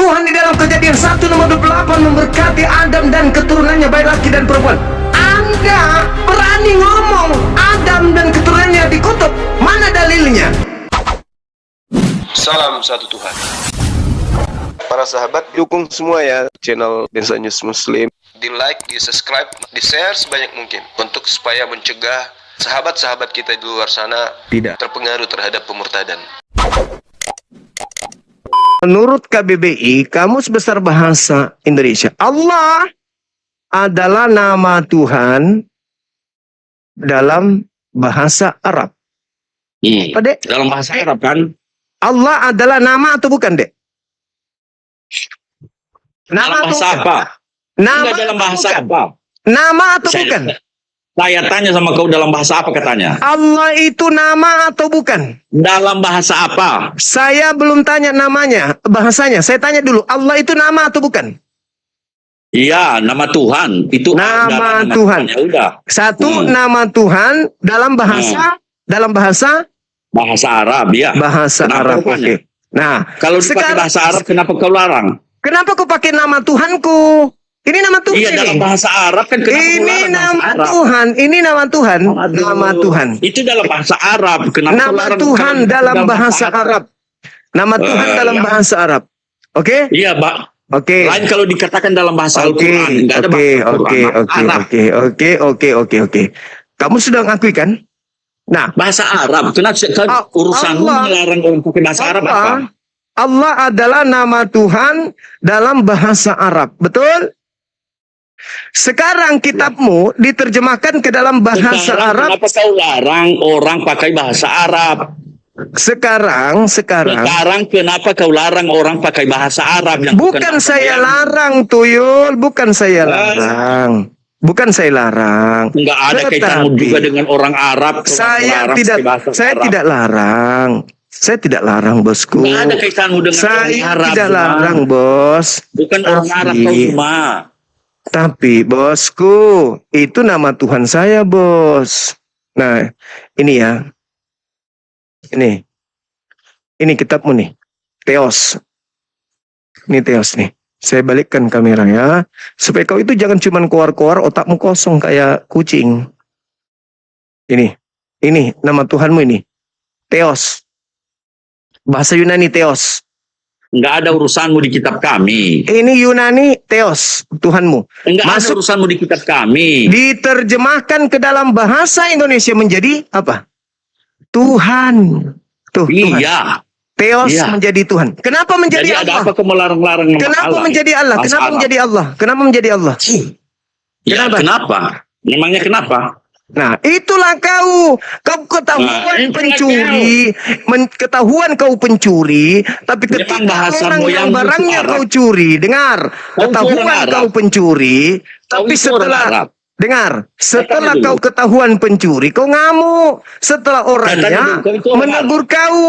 Tuhan di dalam Kejadian 1 nomor 28 memberkati Adam dan keturunannya, baik laki dan perempuan. Anda berani ngomong Adam dan keturunannya dikutuk? Mana dalilnya? Salam satu Tuhan. Para sahabat, dukung semua ya channel Densa News Muslim. Di like, di subscribe, di share sebanyak mungkin untuk supaya mencegah sahabat-sahabat kita di luar sana tidak terpengaruh terhadap pemurtadan. Menurut KBBI, Kamus Besar Bahasa Indonesia, Allah adalah nama Tuhan dalam bahasa Arab. Apa, Dek? Dalam bahasa Arab kan? Allah adalah nama atau bukan, Dek? Dalam bahasa apa? Nama Enggak, dalam bahasa bukan? apa? Nama atau bukan? Saya tanya sama kau, dalam bahasa apa katanya? Allah itu nama atau bukan? Dalam bahasa apa? Saya belum tanya namanya, bahasanya. Saya tanya dulu, Allah itu nama atau bukan? Iya, nama Tuhan. Itu Nama adalah Tuhan. Ya udah. Satu, nama Tuhan dalam bahasa Bahasa Arab, ya. bahasa Kenapa Arab. rupanya? Oke. Nah, Kalau dipakai sekarang bahasa Arab, kenapa kau larang? kenapa kau pakai nama Tuhanku? Ini nama Tuhan. Iya, dalam bahasa Arab kan kenapa kau Ini larang bahasa nama Arab? Tuhan. Ini nama Tuhan. Aduh. Nama Tuhan. Itu dalam bahasa Arab. Kenapa kau Nama larang Tuhan bukan dalam bahasa Arab. Nama Tuhan dalam ya. bahasa Arab. Oke? Iya, Pak. Oke. Lain kalau dikatakan dalam bahasa Al-Quran. Enggak ada bahasa Al-Quran. Oke. Kamu sudah ngakui kan? Nah, Bahasa Arab. Kenapa urusanmu Allah. melarang orang pakai bahasa Arab apa? Allah adalah nama Tuhan dalam bahasa Arab. Betul? Sekarang kitabmu diterjemahkan ke dalam bahasa Sekarang Arab. kenapa kau larang orang pakai bahasa Arab? Sekarang Kenapa kau larang orang pakai bahasa Arab? Yang bukan saya larang, Tuyul. Bukan saya larang. Bukan saya larang. Enggak ada kaitanmu Tetapi juga dengan orang Arab. Saya larang pakai bahasa Arab. tidak larang. Saya tidak larang, bosku. Enggak ada kaitanmu dengan orang Saya Arab. tidak Cuma. larang, bos. Bukan orang Arab kau cuma. Tapi, bosku, itu nama Tuhan saya, bos. Nah, ini ya. Ini kitabmu nih. Theos. Ini Theos nih. Saya balikkan kameranya. Supaya kau itu jangan cuman keluar-keluar otakmu kosong kayak kucing. Ini nama Tuhanmu ini. Theos. Bahasa Yunani Theos. Enggak ada urusanmu di kitab kami. Ini Yunani Theos, Tuhanmu. Enggak ada Masuk, urusanmu di kitab kami. diterjemahkan ke dalam bahasa Indonesia menjadi apa? Tuhan. Tuh, Tuhan. Iya. Theos Iya. menjadi Tuhan. Kenapa menjadi Jadi Allah? ada apa kau melarang-larang nama Kenapa Allah? menjadi Allah? Bahasa Kenapa Arab. menjadi Allah? Kenapa menjadi Allah? Ya, kenapa? Memangnya kenapa? Nah, itulah kau ketahuan Nah, pencuri, ketahuan kau pencuri, tapi ketika Memang bahasamu orang yang yang barangnya Arab. kau curi, dengar, Kau ketahuan itu orang kau Arab. pencuri, tapi itu orang setelah Arab. dengar, setelah Tanya kau dulu. ketahuan pencuri, kau ngamuk. Setelah Tanya orangnya dulu, kau itu orang menegur kau,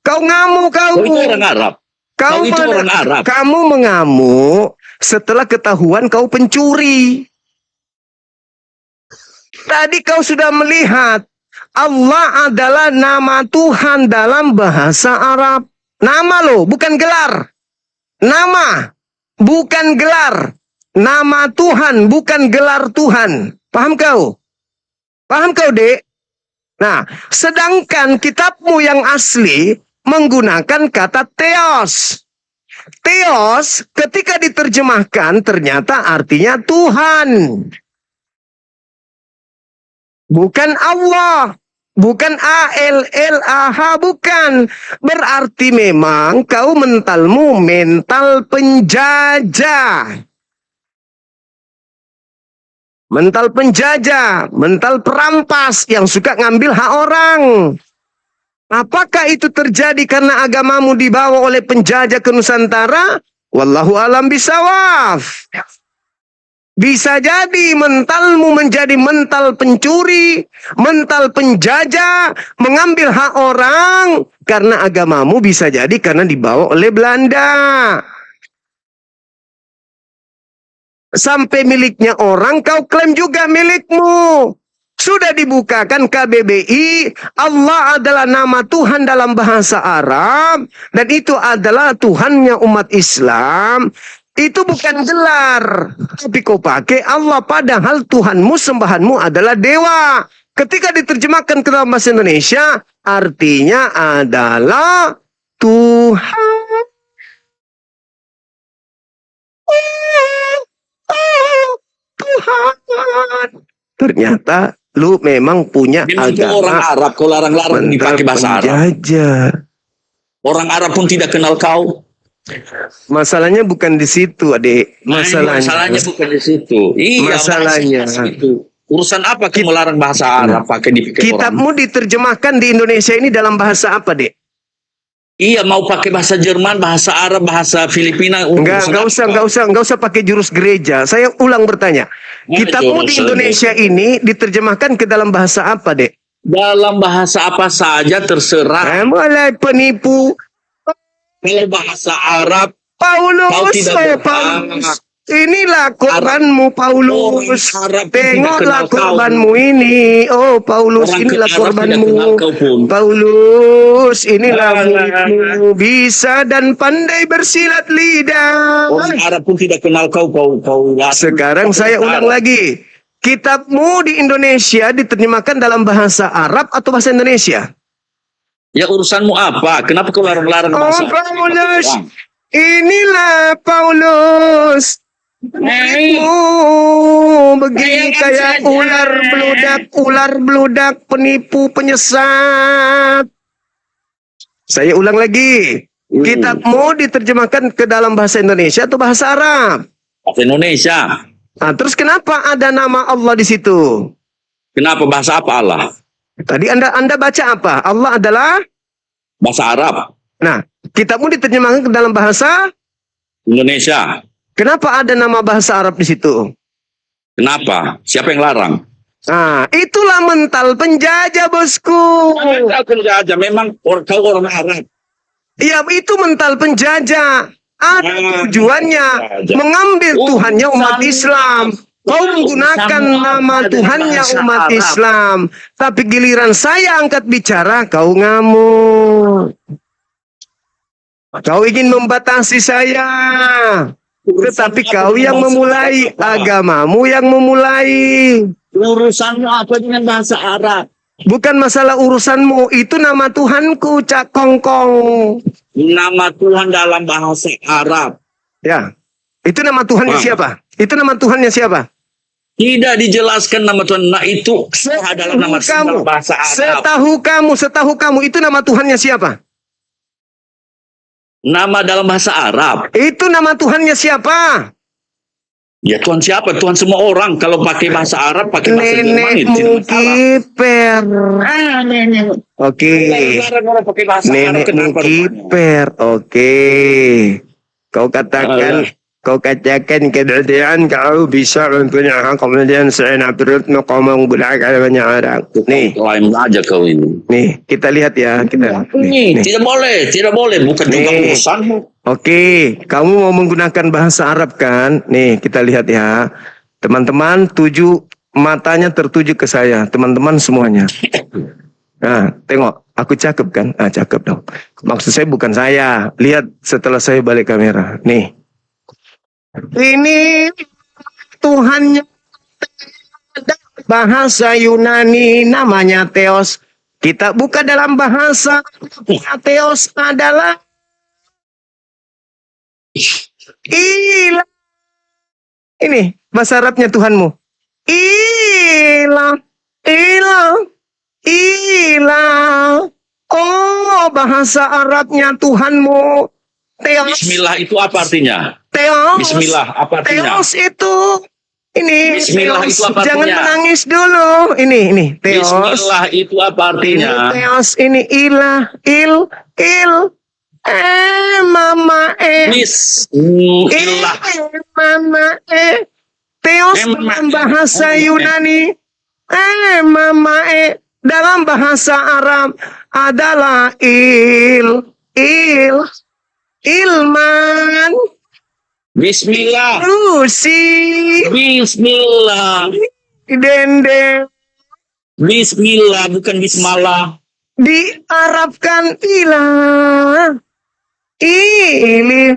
kau ngamuk kau. Kau itu orang Arab. Kau itu orang Arab. Kamu mengamuk setelah ketahuan kau pencuri. Tadi kau sudah melihat Allah adalah nama Tuhan dalam bahasa Arab. Nama loh, bukan gelar. Nama, bukan gelar. Nama Tuhan, bukan gelar Tuhan. Paham kau? Paham kau, Dek? Nah, sedangkan kitabmu yang asli menggunakan kata Theos. Theos ketika diterjemahkan ternyata artinya Tuhan. Bukan Allah. Bukan A-L-L-A-H, bukan. Berarti memang kau mentalmu mental penjajah. Mental penjajah, mental perampas yang suka ngambil hak orang. Apakah itu terjadi karena agamamu dibawa oleh penjajah ke Nusantara? Wallahu alam bisawab. Bisa jadi mentalmu menjadi mental pencuri, mental penjajah, mengambil hak orang karena agamamu, bisa jadi karena dibawa oleh Belanda. Sampai miliknya orang kau klaim juga milikmu. Sudah dibukakan KBBI, Allah adalah nama Tuhan dalam bahasa Arab, dan itu adalah Tuhannya umat Islam. Itu bukan gelar, tapi kau pakai Allah, padahal Tuhanmu, sembahanmu adalah dewa. Ketika diterjemahkan ke dalam bahasa Indonesia, artinya adalah Tuhan. Tuhan. Ternyata lu memang punya Memang itu agama orang Arab, kau larang-larang dipakai bahasa Arab. penjajah. Orang Arab pun tidak kenal kau. Masalahnya bukan di situ, Adik. Masalahnya bukan di situ. Iya, Masalahnya. itu. Urusan apa kamu melarang bahasa Arab pakai dipakai orang? Kitabmu diterjemahkan di Indonesia ini dalam bahasa apa, Dek? Iya, mau pakai bahasa Jerman, bahasa Arab, bahasa Filipina. Enggak usah pakai jurus gereja. Saya ulang bertanya. Kitabmu di Indonesia ini diterjemahkan ke dalam bahasa apa, Dek? Dalam bahasa apa saja terserah. Mulai penipu. Kalau bahasa Arab, Paulus, kau tidak berhak. Paulus. Inilah korbanmu, Paulus. Orang Arab Tengoklah tidak kenal korbanmu ini. Oh, Paulus, Orang inilah Arab tidak korbanmu. kenal kau pun. Paulus, inilah muridmu. Bisa dan pandai bersilat lidah. Orang Arab pun tidak kenal kau. Sekarang saya ulang lagi. Kitabmu di Indonesia diterjemahkan dalam bahasa Arab atau bahasa Indonesia? Ya urusanmu apa? Kenapa kau larang-larang Oh, bahasa Paulus. Arab? Inilah Paulus. Muridmu begini kayak ular beludak, penipu, penyesat. Saya ulang lagi. Kitabmu diterjemahkan ke dalam bahasa Indonesia atau bahasa Arab? Bahasa Indonesia. Nah, terus kenapa ada nama Allah di situ? Kenapa bahasa apa Allah? Tadi Anda baca apa? Allah adalah? Bahasa Arab. Nah, kitabmu diterjemahkan ke dalam bahasa Indonesia. Kenapa ada nama bahasa Arab di situ? Kenapa? Siapa yang larang? Nah, itulah mental penjajah, bosku. Mental penjajah. Memang kau orang Arab. Ya, itu mental penjajah. Ada tujuannya mengambil Tuhannya umat Islam. Kau menggunakan nama Tuhannya umat Islam. Tapi giliran saya angkat bicara, kau ngamuk. Kau ingin membatasi saya. Tetapi kau yang memulai, agamamu yang memulai. Urusanmu apa dengan bahasa Arab? Bukan masalah urusanmu, itu nama Tuhanku, Cak Kongkong. Nama Tuhan dalam bahasa Arab. Ya, itu nama Tuhannya siapa? Itu nama Tuhannya siapa? Tidak dijelaskan nama Tuhan. Nah itu adalah nama kamu. bahasa Arab. Setahu kamu, itu nama Tuhannya siapa? Nama dalam bahasa Arab. Itu nama Tuhannya siapa? Ya Tuhan siapa? Tuhan semua orang. Kalau pakai bahasa Arab, pakai bahasa Jerman itu tidak masalah. Kiper. Oke. Orang pakai bahasa Arab, Nenekmu kenapa rupanya? kiper. Oke. Kau katakan keadaan kau bisa mempunyai kemudian saya nak perut mau menggunakan banyak orang. Nih, Klaim aja kau ini. nih kita lihat ya, kita. Nih. Tidak boleh. Bukan juga Nih. urusanmu. Oke, kamu mau menggunakan bahasa Arab kan? Nih, kita lihat ya. Teman-teman, matanya tertuju ke saya. Teman-teman semuanya. Nah, tengok. Aku cakep kan? Ah, cakep dong. Maksud saya bukan saya. Lihat setelah saya balik kamera. Nih. Ini Tuhannya bahasa Yunani namanya Theos. Kita buka dalam bahasa Theos adalah ilah. Ini bahasa Arabnya Tuhanmu. Ilah. Oh, bahasa Arabnya Tuhanmu. Theos. Bismillah itu apa artinya? Theos. Bismillah apa artinya? Theos itu ini. Bismillah Theos. itu apa Jangan artinya? menangis dulu. Ini Theos. Bismillah itu apa artinya? Ini Theos. Ini ilah. Mama Bismillah. Mama Theos dalam bahasa Yunani. Mama dalam bahasa Arab adalah ilman. Bismillah. Rusi. Bismillah. Dende. Bismillah bukan bismalah. Diarabkan ilah. Ili.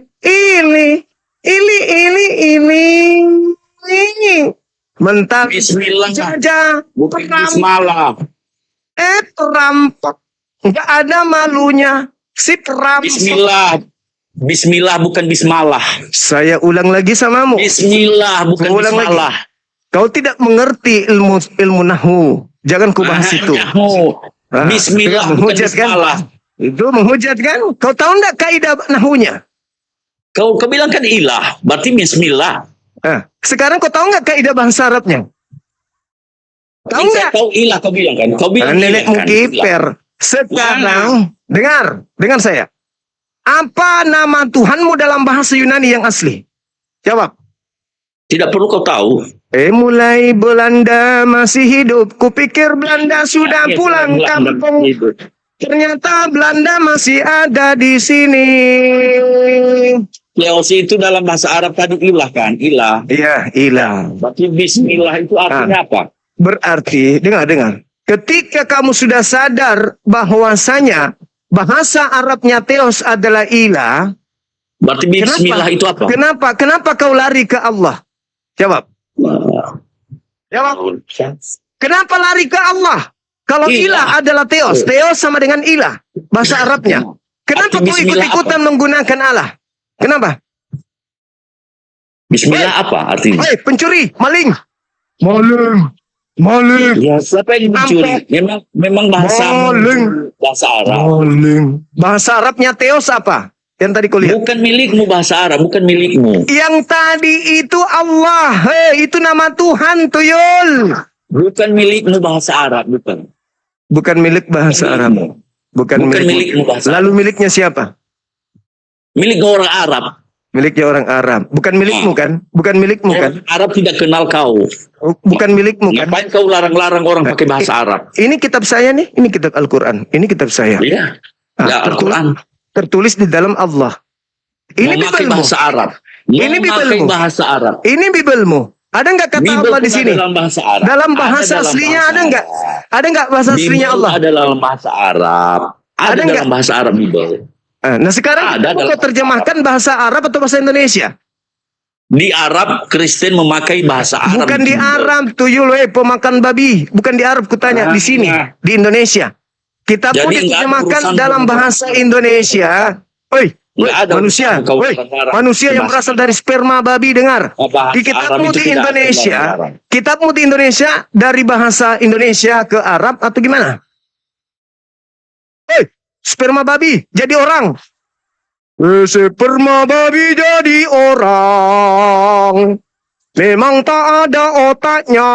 Mentak Bismillah jajah bukan bismalah. terampok. Nggak ada malunya. Si perampok. Bismillah. Bismillah bukan bismalah. Saya ulang lagi samamu. Bismillah bukan Ulang lagi. bismalah. Kau tidak mengerti ilmu nahu. Jangan ku bahas itu. Bismillah bukan menghujat kan? bismalah. Itu menghujat kan? Kau tahu enggak kaidah nahunya? Kau bilang kan ilah, berarti bismillah. Sekarang kau tahu nggak kaidah bahasa Arabnya? Tahu nggak? Kau ilah, kau bilang kan? Kau bilang Nenekmu ilah kan? kiper. Sekarang dengar saya. Apa nama Tuhanmu dalam bahasa Yunani yang asli? Jawab. Tidak perlu kau tahu. Mulai Belanda masih hidup. Kupikir Belanda sudah pulang kampung. Ternyata Belanda masih ada di sini. Leosi itu dalam bahasa Arab tadi ilah kan? Ilah. Iya, ilah. Berarti bismillah itu artinya apa? Berarti, dengar. Ketika kamu sudah sadar bahwasanya bahasa Arabnya Theos adalah ilah. Berarti bismillah itu apa? Kenapa kau lari ke Allah? Jawab. Jawab. Kenapa lari ke Allah? Kalau ilah adalah Theos. Theos sama dengan ilah. Bahasa Arabnya. Kenapa kau ikut-ikutan menggunakan Allah? Kenapa? Bismillah apa artinya? Pencuri, maling. Maling. Ya, siapa yang mencuri? Memang bahasa Arab. Maling. Bahasa Arabnya Theos apa? Yang tadi kau lihat. Bukan milikmu bahasa Arab, bukan milikmu. Yang tadi itu Allah. Itu nama Tuhan, tuyul. Bukan milikmu bahasa Arab, bukan. Bukan milik bahasa Arab. Bukan milikmu bahasa Arab. Lalu miliknya siapa? Milik orang Arab. Miliknya orang Arab. Bukan milikmu kan? Bukan milikmu kan? Arab tidak kenal kau. Bukan milikmu kan? Ngapain kau larang-larang orang pakai bahasa Arab? Ini kitab saya nih. Ini kitab Al-Quran. Ini kitab saya. Iya. Al-Quran. Tertulis di dalam Allah. Ini memakai Bibelmu. bahasa Arab. Ini Bibelmu. Bahasa Arab. Ini Bibelmu. Ada nggak kata Bible Allah di sini? Dalam bahasa Arab. Dalam bahasa aslinya ada nggak? Ada nggak bahasa aslinya Allah? Ada dalam bahasa Arab. Ada dalam bahasa Arab Bible. Nah sekarang kau terjemahkan bahasa Arab atau bahasa Indonesia? Di Arab Kristen memakai bahasa Arab. Bukan di Arab, tuyul pemakan babi. Bukan di Arab kutanya, di sini, di Indonesia. Kita pun diterjemahkan dalam bahasa Indonesia. Manusia. Manusia yang berasal dari sperma babi, dengar. Di kitabmu di Indonesia, kitabmu di Indonesia dari bahasa Indonesia ke Arab atau gimana? Sperma babi jadi orang. Sperma babi jadi orang. Memang tak ada otaknya.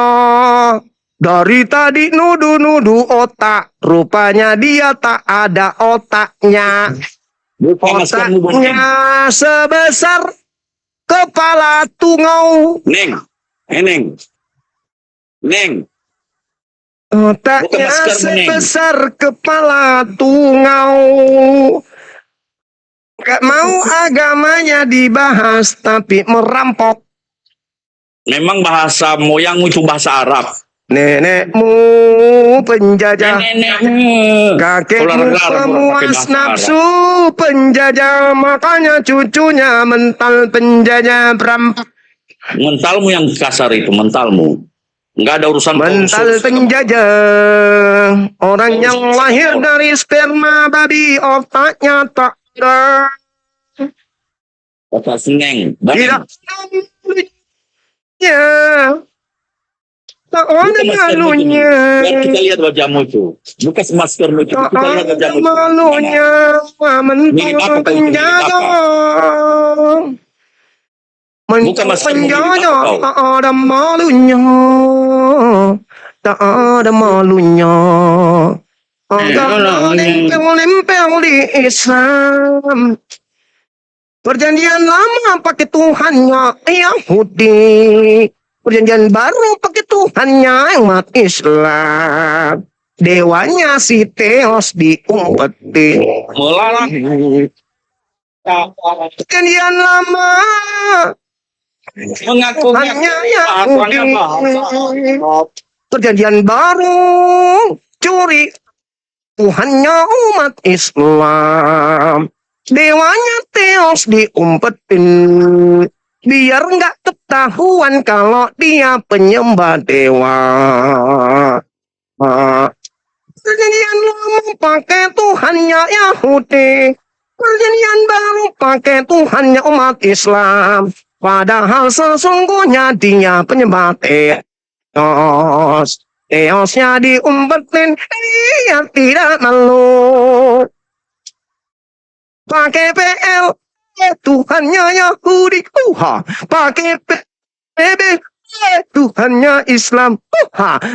Dari tadi nudu-nudu otak. Rupanya dia tak ada otaknya. Otaknya sebesar kepala tungau. Neng. Otaknya sebesar kepala tungau. Gak mau agamanya dibahas, tapi merampok. Memang bahasa moyangmu itu bahasa Arab. Nenekmu penjajah. Kakekmu pemuas nafsu penjajah. Makanya cucunya mental penjajah perampok. Mentalmu yang kasar itu, mentalmu. Enggak ada urusan mental penjajah. Orang yang lahir dari sperma babi, otaknya tak ada. Otak seneng. Tidak ya. Tak ada malunya. Kita lihat wajahmu itu. Buka masker itu. Tak ada malunya. Mental penjajah. Bukan penjajah, tak ada malunya. Tak ada malunya. Agama nempel di Islam. Perjanjian lama pakai Tuhannya Yahudi. Perjanjian baru pakai Tuhannya umat Islam. Dewanya si Theos diumpetin. Perjanjian lama mengaku hanya Yahudi. Perjanjian baru, curi Tuhannya umat Islam. Dewanya Theos diumpetin, biar nggak ketahuan kalau dia penyembah dewa. Perjanjian lama pakai Tuhannya Yahudi, perjanjian baru pakai Tuhannya umat Islam. Padahal sesungguhnya dia penyembah Theos. Theosnya diumpetin, dia tidak malu. Pakai PL, Tuhannya Yahudi, pakai PB, Tuhannya Islam,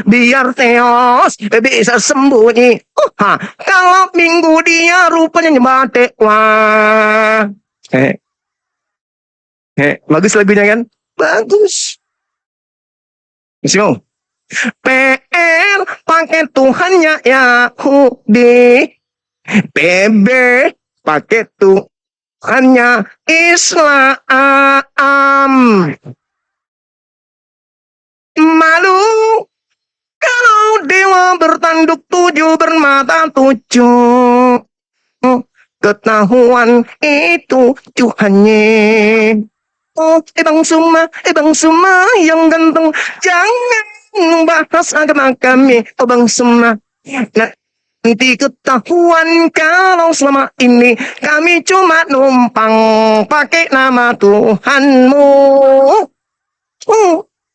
biar Theos bisa sembunyi. Kalau minggu dia rupanya nyembah dewa. Bagus lagunya kan? Bagus. Masih mau? PL pakai Tuhannya Yahudi, PB pakai Tuhannya Islam. Malu kalau dewa bertanduk 7 bermata 7. Ketahuan itu Tuhannya. Bang Suma yang ganteng, jangan bahas agama kami, Bang Suma. Nanti ketahuan kalau selama ini kami cuma numpang pakai nama Tuhanmu.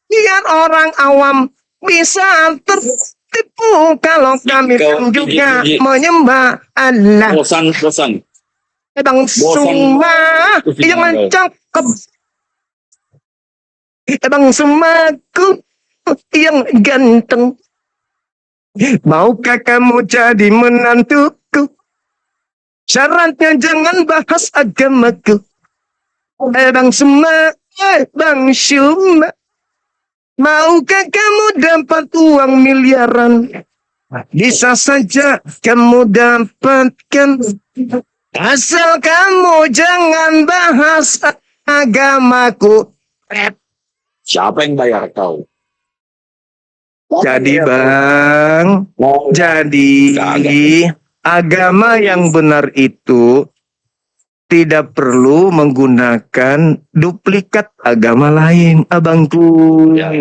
Biar orang awam bisa tertipu kalau kami pun juga menyembah Allah. Bosan. Bang Suma yang cakep. Bang Sumaku yang ganteng, maukah kamu jadi menantuku? Syaratnya jangan bahas agamaku. Bang Suma, maukah kamu dapat uang miliaran? Bisa saja kamu dapatkan, asal kamu jangan bahas agamaku. Siapa yang bayar kau? Jadi Bang, jadi agama yang benar itu tidak perlu menggunakan duplikat agama lain, abangku. Ya.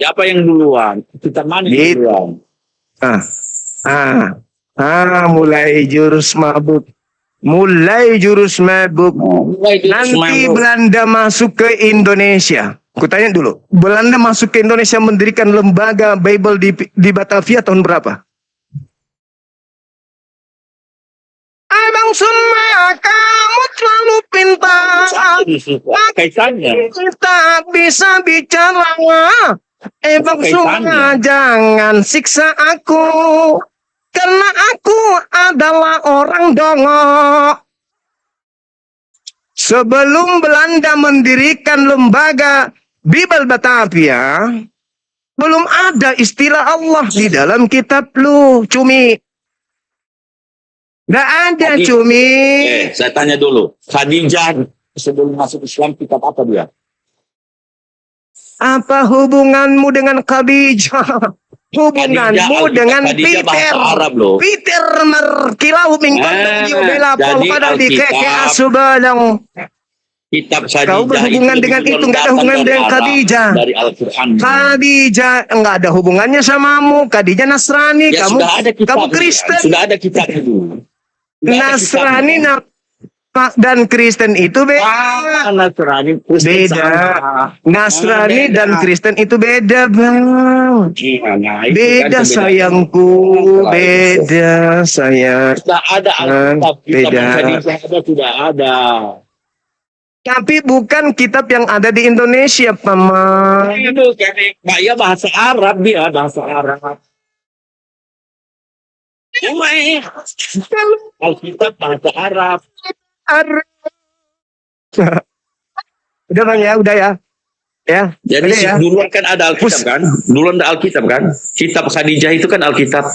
Siapa yang duluan? Kita mana yang duluan? Mulai jurus mabuk. Nanti Belanda masuk ke Indonesia. Aku tanya dulu, Belanda masuk ke Indonesia mendirikan lembaga Bible di Batavia tahun berapa? Abang Suma, kamu terlalu pintar. Kaitannya. Kita bisa bicara. Bang Suma, jangan siksa aku. Karena aku adalah orang dongok. Sebelum Belanda mendirikan lembaga Bible Batavia, belum ada istilah Allah di dalam kitab lu, Cumi. Nggak ada, Cumi. Saya tanya dulu, Khadijah sebelum masuk Islam kitab apa dia? Apa hubunganmu dengan Khadijah? Hubunganmu dengan Khadijah Peter. Arab loh. Peter merkilau mingkong bela pada di keke asubalang. Kitab Khadijah. Kau berhubungan dengan itu, nggak ada hubungan dengan Khadijah. Dari Al-Quran. Khadijah nggak ada hubungannya samamu. Khadijah Nasrani, Ya, kamu Kristen. Sudah ada kitab itu. Nasrani dan Kristen itu beda. Nasrani, Kristen Beda. sama. Nasrani dan Kristen itu beda, Bang. Nah, itu Beda kan sayangku, beda sayang. Sudah ada Alkitab, kitab Beda. Khadijah ada, sudah ada. Tapi bukan kitab yang ada di Indonesia, Paman. Itu kayak bahasa Arab, dia bahasa Arab. Alkitab bahasa Arab. Udah Bang ya, udah ya. Ya. Jadi udah ya. duluan kan ada Alkitab kan? Duluan ada Alkitab kan? Kitab Khadijah itu kan Alkitab.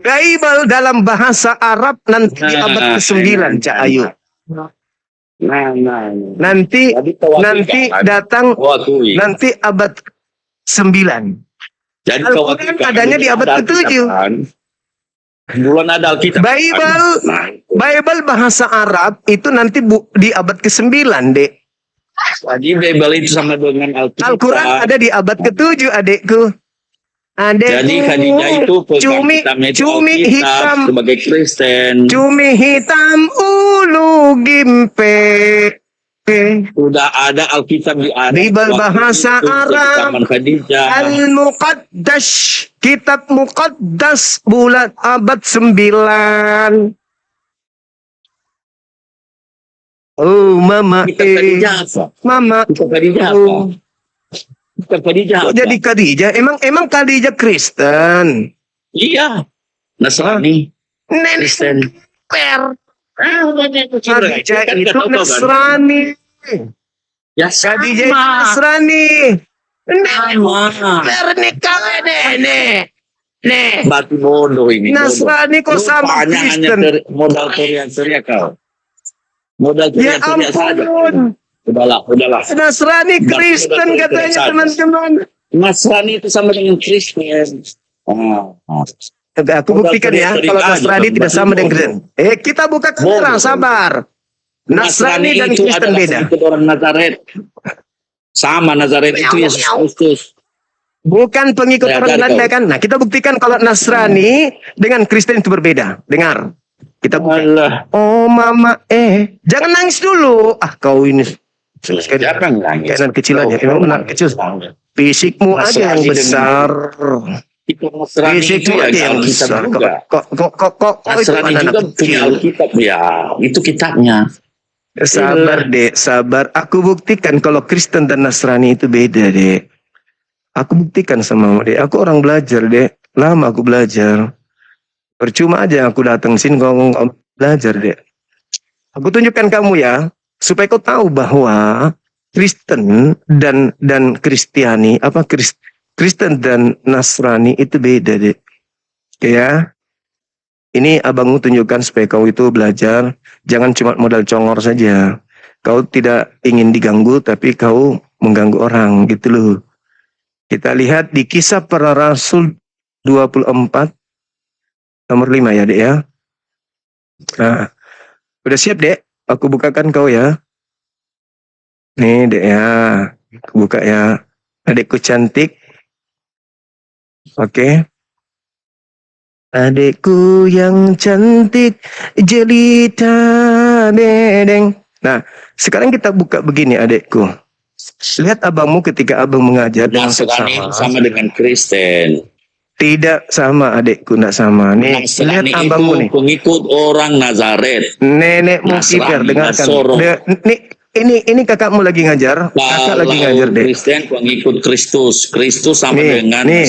Bible dalam bahasa Arab nanti abad ke-9, Cak Ayu. Nanti Jadi tawafi nanti kan? datang Tawafi. nanti abad 9. Jadi Al-Quran adanya di abad ke-7. Bulan ada Alkitab. Bible bahasa Arab itu nanti di abad ke-9, Dek. Jadi Bible itu sama dengan Alkitab. Al-Quran ada di abad ke-7, adekku. Jadi Khadijah itu pegang kitabnya itu cumi Alkitab hitam, sebagai Kristen. cumi hitam ulu gimpe. Sudah ada Alkitab di Arab. Bible bahasa Arab. Zaman Khadijah. Al-Muqaddas, kitab Muqaddas bulan abad 9. Oh, mama, Kitab Khadijah apa? mama. Kitab Khadijah apa? Oh. Kitab Khadijah Kok apa? jadi Khadijah? Emang Khadijah Kristen? Iya. Nasrani. Nenek Kristen. per. Khadijah Khadijah itu Nasrani. Ya Khadijah itu sama. Nasrani. Sama. Pernikahan nenek. Nih, Batu bodoh ini. Nasrani kok sama Rupanya hanya Kristen? modal teriak-teriak kau. Modal Ya teriak-teriak saja. ampun. Udahlah. Nasrani Kristen katanya teman-teman. Nasrani itu sama dengan Kristen. Aku buktikan ya kalau Nasrani tidak sama dengan Kristen. Kita buka keterangan, sabar. Nasrani dan Kristen beda. Itu orang Nazaret. Sama Nazaret itu Yesus Kristus. Bukan pengikut Ya, orang dari Belanda kau. kan. Nah, kita buktikan kalau Nasrani dengan Kristen itu berbeda. Dengar. Kita buktikan. Allah. Oh mama, jangan nangis dulu. Ah, kau ini sekali Jangan nangis. kayak anak kecil aja. Emang anak kecil. Fisikmu aja yang Nasrani besar. Itu Nasrani itu Fisikmu ya aja yang Alkitab besar. juga. Kok itu Nasrani anak juga punya kecil. Alkitab ya. Itu kitabnya. Sabar, Dek, sabar. Aku buktikan kalau Kristen dan Nasrani itu beda, Dek. Aku buktikan sama Dek. Aku orang belajar, Dek. Lama aku belajar. Percuma aja aku datang sini ngomong belajar, Dek. Aku tunjukkan kamu ya, supaya kau tahu bahwa Kristen dan Kristiani, Kristen dan Nasrani itu beda, Dek. Ya. Ini abangmu tunjukkan supaya kau itu belajar. Jangan cuma modal congor saja. Kau tidak ingin diganggu, tapi kau mengganggu orang, gitu loh. Kita lihat di Kisah Para Rasul 24, nomor 5 ya, Dek ya. Nah, udah siap, Dek? Aku bukakan kau ya. Nih, Dek ya. Aku buka ya. Adekku cantik. Oke. Adekku yang cantik, jelita bedeng. Nah, sekarang kita buka begini, adekku. Lihat abangmu ketika abang mengajar dengan Nasrani seksama. sama dengan Kristen. Tidak sama, adekku, tidak sama. Nih, lihat Nasrani abangmu itu nih. pengikut orang Nazaret. Nenekmu Nasrani, kiper, dengarkan. Nasoro. Ini kakakmu lagi ngajar. Kakak lagi ngajar, Dek. Kristen pengikut Kristus. Kristus sama dengan Nih.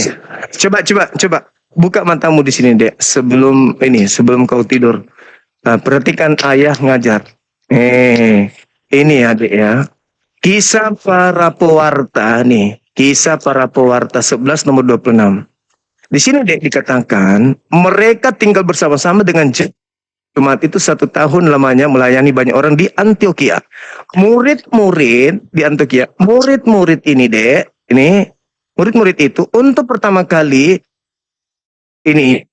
Coba. Buka matamu di sini, Dek. Sebelum kau tidur. Nah, perhatikan ayah ngajar. Ini ya, Dek ya. Kisah Para Pewarta nih. Kisah Para Pewarta 11 nomor 26. Di sini, Dek, dikatakan mereka tinggal bersama-sama dengan jemaat itu 1 tahun lamanya melayani banyak orang di Antioquia. Murid-murid di Antioquia. Murid-murid ini, Dek. Murid-murid itu untuk pertama kali ini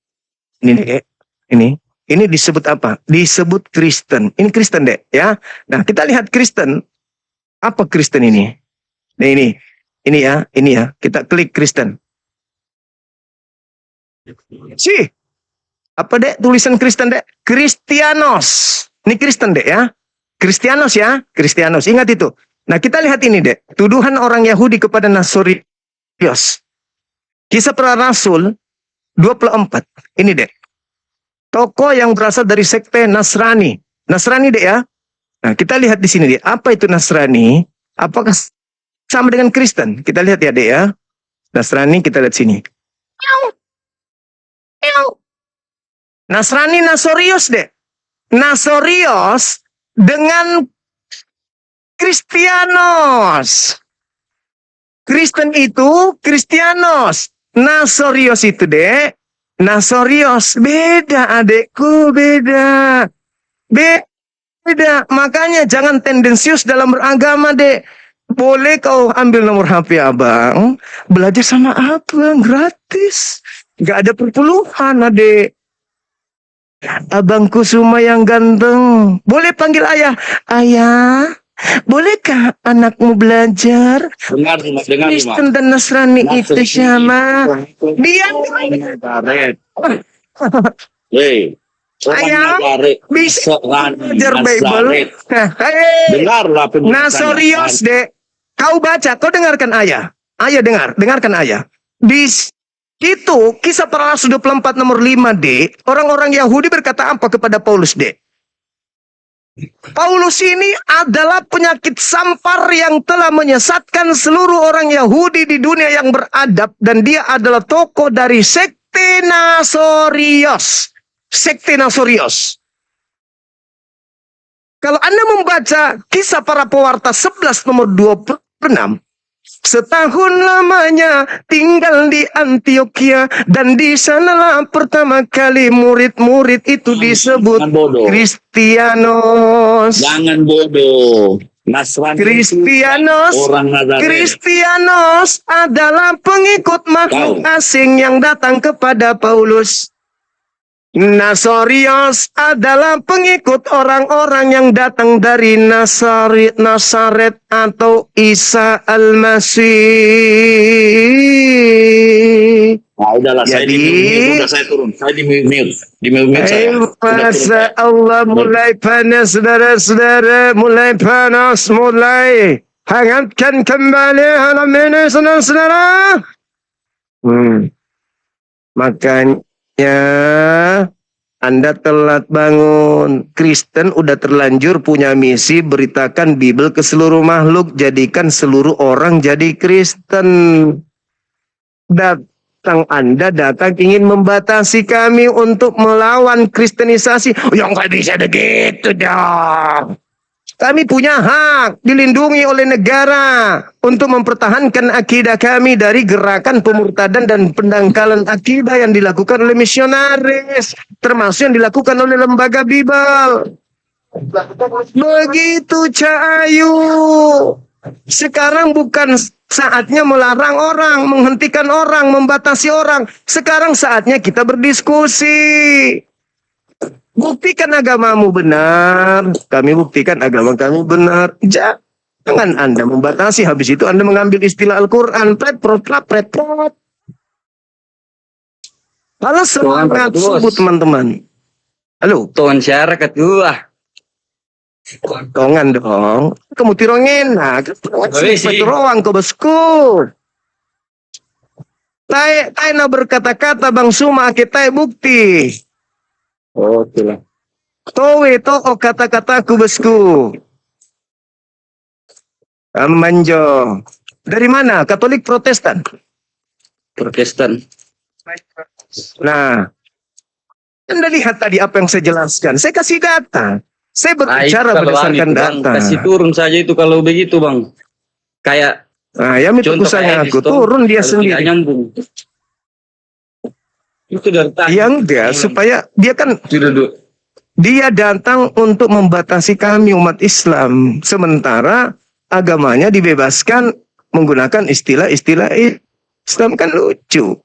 disebut apa? Disebut Kristen. Ini Kristen, Dek, ya. Nah, kita lihat Kristen. Apa Kristen ini? Nah, ini ya. Kita klik Kristen. Apa, Dek? Tulisan Kristen, Dek? Kristianos. Ini Kristen, Dek, ya. Kristianos ya. Kristianos. Ingat itu. Nah, kita lihat ini, Dek. Tuduhan orang Yahudi kepada Nasorius. Kisah Para Rasul 24. Ini, Dek. Tokoh yang berasal dari sekte Nasrani. Nasrani, Dek, ya. Nah, kita lihat di sini, Dek. Apa itu Nasrani? Apakah sama dengan Kristen? Kita lihat ya, Dek, ya. Nasrani, kita lihat sini. Nasrani, Nasorius, Dek. Nasorius dengan Kristianos. Kristen itu Kristianos. Nasorius itu, Dek. Nasorius. Beda, adekku. Beda. Makanya jangan tendensius dalam beragama, Dek. boleh kau ambil nomor HP abang, belajar sama abang gratis. Gak ada perpuluhan, adek. Abang Kusuma yang ganteng, boleh panggil ayah. Ayah, bolehkah anakmu belajar? Dengar nih, Kristen dan Nasrani itu sama. Dia Nazaret. Hei, Ayah, bisa belajar Bible. Dengarlah Nasorios, dek. Kau baca, kau dengarkan ayah. Ayah dengarkan ayah. Di situ, kisah para rasul 24 nomor 5, dek. Orang-orang Yahudi berkata apa kepada Paulus, dek? Paulus ini adalah penyakit sampar yang telah menyesatkan seluruh orang Yahudi di dunia yang beradab. Dan dia adalah tokoh dari sekte Nasorios. Sekte Nasorios. Kalau Anda membaca kisah para pewarta 11 nomor 26. Setahun lamanya tinggal di Antioquia. Dan di sanalah pertama kali murid-murid itu disebut Kristianos. Jangan bodoh. Nasrani Kristianos, orang Nazaret. Kristianos adalah pengikut makhluk asing yang datang kepada Paulus. Nasorios adalah pengikut orang-orang yang datang dari Nazaret atau Isa Al-Masih. Nah, udahlah, Jadi, saya turun. Saya di mute saya. Masa Allah mulai panas, saudara-saudara, mulai panas, mulai hangatkan kembali alam ini, saudara-saudara. Makanya Anda telat bangun. Kristen udah terlanjur punya misi beritakan Bible ke seluruh makhluk, jadikan seluruh orang jadi Kristen. Anda datang ingin membatasi kami untuk melawan kristenisasi. Ya nggak bisa begitu dong. Kami punya hak dilindungi oleh negara untuk mempertahankan akidah kami dari gerakan pemurtadan dan pendangkalan akidah yang dilakukan oleh misionaris, termasuk yang dilakukan oleh lembaga Bible. Begitu Cahayu. Sekarang bukan saatnya melarang orang, menghentikan orang, membatasi orang. Sekarang saatnya kita berdiskusi. Buktikan agamamu benar, kami buktikan agama kami benar. Jangan Anda membatasi, habis itu Anda mengambil istilah Al-Quran. Pret-prot. Halo semangat subuh teman-teman. Halo. Tuan syara kedua. Tongan dong. Kamu tirongin. Nah, petirowang ke bosku. Tai na berkata-kata Bang Suma, kita bukti. Oh, itulah. Towe to kata-kataku bosku. Amanjo. Dari mana? Katolik Protestan? Protestan. Nah, Anda lihat tadi apa yang saya jelaskan. Saya kasih data. Saya berbicara berdasarkan data. Kasih turun saja itu kalau begitu bang. Kayak. Nah, ya misalnya aku turun dia sendiri. Nyambung. Itu dari tadi. Yang dia supaya dia kan Sudah. dia datang untuk membatasi kami umat Islam. Sementara agamanya dibebaskan menggunakan istilah-istilah Islam, kan lucu.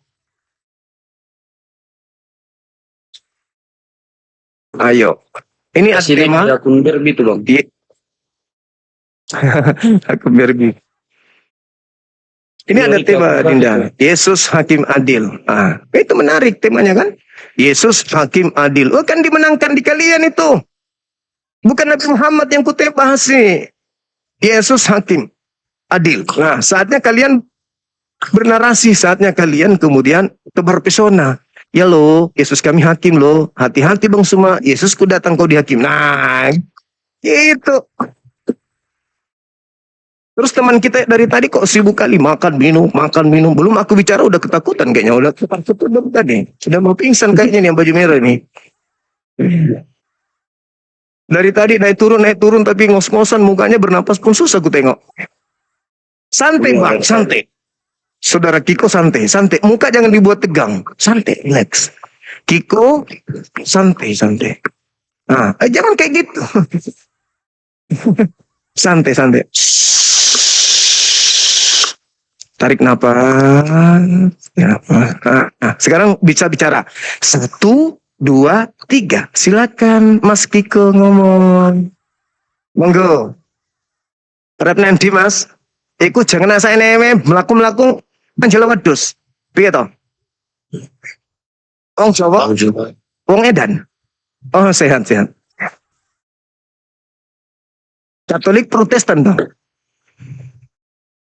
Ayo. Ini tema akun Berbi itu bang. Akun Berbi. Ini ada tema Dinda, Yesus Hakim Adil. Ah, itu menarik temanya kan? Yesus Hakim Adil. Oh, kan dimenangkan di kalian itu. Bukan Nabi Muhammad yang kutip bahas nih. Yesus Hakim Adil. Nah, saatnya kalian bernarasi, saatnya kalian kemudian tebar pesona. Ya loh, Yesus kami hakim loh. Hati-hati Bang Suma, Yesusku datang kau dihakim. Nah, gitu. Terus teman kita dari tadi kok sibuk kali makan minum. Belum aku bicara udah ketakutan kayaknya. Udah ketakutan tadi. Sudah mau pingsan kayaknya nih yang baju merah nih. Dari tadi naik turun tapi ngos-ngosan mukanya bernapas pun susah aku tengok. Santai Bang, santai. Saudara Kiko santai. Muka jangan dibuat tegang. Santai, relax. Kiko, santai. Nah, jangan kayak gitu. Santai. Tarik napas. Sekarang bisa bicara. 1, 2, 3. Silakan Mas Kiko ngomong. Monggo. Rep nanti Mas. Iku jangan asal neme melaku panjelo wedhus. Piye to? Wong Jawa, Bang Juma, wong Edan. Oh, sehat. Katolik Protestan toh.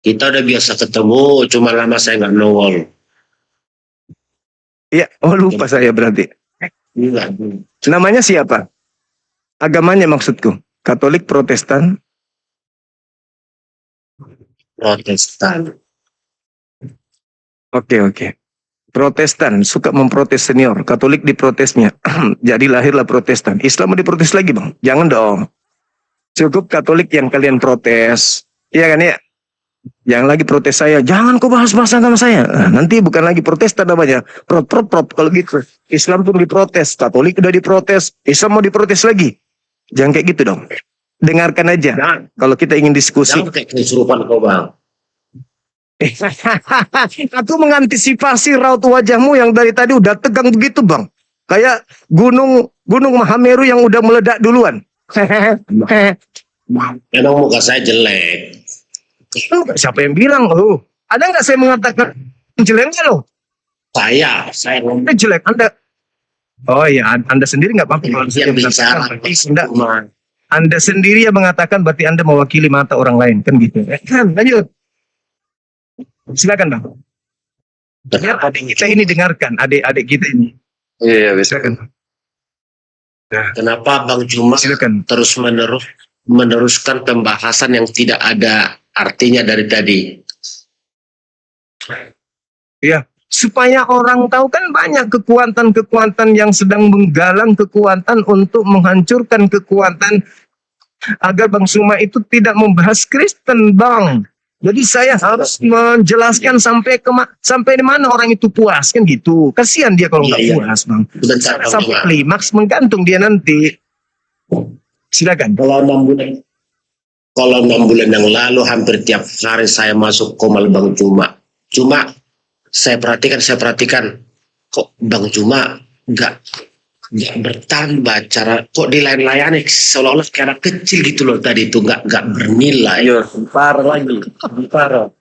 kita udah biasa ketemu, cuma lama saya nggak nongol. Iya, oh lupa saya berarti. Enggak, Namanya siapa? Agamanya maksudku. Katolik Protestan. Protestan. Oke. Protestan suka memprotes senior, Katolik diprotesnya. Jadi lahirlah Protestan. Islam mau diprotes lagi, Bang? Jangan dong. Cukup Katolik yang kalian protes. Iya kan ya? Yang lagi protes saya, jangan kau bahas-bahas sama saya. Nah, nanti bukan lagi Protestan namanya. Prop kalau gitu. Islam pun diprotes, Katolik udah diprotes, Islam mau diprotes lagi. Jangan kayak gitu dong. Dengarkan aja. Kalau kita ingin diskusi. Jangan kayak kesurupan kau, Bang. Aku mengantisipasi raut wajahmu yang dari tadi udah tegang begitu, Bang. Kayak gunung Mahameru yang udah meledak duluan. Memang muka saya jelek. Siapa yang bilang? Oh, ada nggak saya mengatakan jeleknya loh? Saya ngomong Jelek Anda. Oh iya, Anda sendiri nggak apa-apa. Kalau saya yang bicara. mengatakan, Anda sendiri yang mengatakan berarti Anda mewakili mata orang lain, kan gitu. Kan, lanjut. Silakan, Bang. Biar adik kita ini dengarkan, adik-adik kita ini. Iya, Silakan. Kenapa Bang Juma Silakan. terus meneruskan pembahasan yang tidak ada artinya dari tadi? Ya, supaya orang tahu kan banyak kekuatan-kekuatan yang sedang menggalang kekuatan untuk menghancurkan kekuatan agar Bang Suma itu tidak membahas Kristen, Bang. Jadi saya harus menjelaskan sampai di mana orang itu puas kan gitu. Kasihan dia kalau nggak Iya. puas, Bang. Bentar, Bang Sampai Juma. klimaks menggantung dia nanti. Silakan. Kalau 6 bulan yang lalu hampir tiap hari saya masuk komal Bang Juma. Cuma saya perhatikan kok Bang Juma nggak bertambah cara, kok di lain-lain seolah-olah kayak anak kecil gitu loh tadi itu nggak bernilai. Ayo, parah lagi. Parah.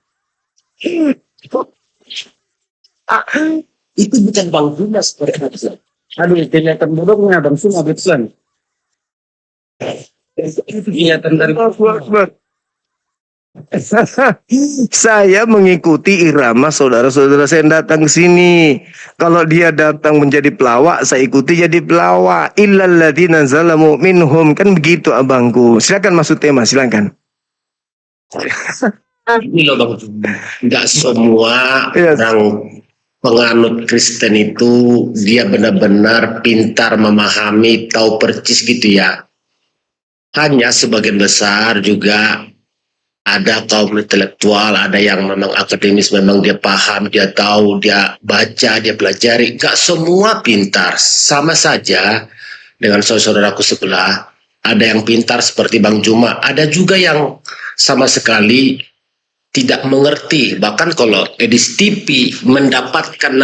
Itu bukan Bang Juma seperti itu. Aduh, kelihatan bodohnya Bang Suma betulan. Itu kelihatan dari Saya mengikuti irama saudara-saudara saya yang datang ke sini. Kalau dia datang menjadi pelawak, saya ikuti jadi pelawak. Illal ladzina zalamu minhum, kan begitu abangku. Silakan masuk tema, silakan. Ini loh Bang Juma, nggak semua Yes. orang penganut Kristen itu dia benar-benar pintar memahami, tahu percis gitu ya. Hanya sebagian besar juga ada kaum intelektual, ada yang memang akademis, memang dia paham, dia tahu, dia baca, dia pelajari. Gak semua pintar. Sama saja dengan saudaraku sebelah, ada yang pintar seperti Bang Juma, ada juga yang sama sekali tidak mengerti. Bahkan kalau Edis TV mendapatkan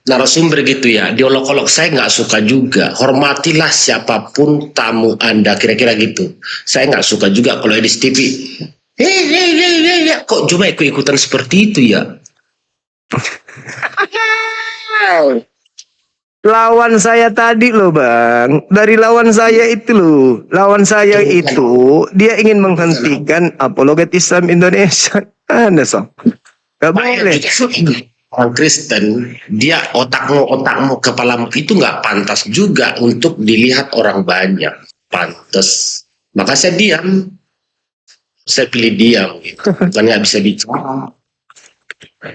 narasumber gitu ya, diolok-olok, saya nggak suka juga. Hormatilah siapapun tamu Anda, kira-kira gitu. Saya nggak suka juga kalau Edis TV. Kok cuma ikut-ikutan seperti itu ya? Lawan saya tadi loh, Bang. Dari lawan saya itu loh. Lawan saya itu dia ingin menghentikan apologet Islam Indonesia. Anda sok. Gak boleh. Orang Kristen, dia otakmu, kepalamu itu nggak pantas juga untuk dilihat orang banyak. Pantas. Maka saya diam. Saya pilih diam. Gitu. Bukan nggak bisa bicara.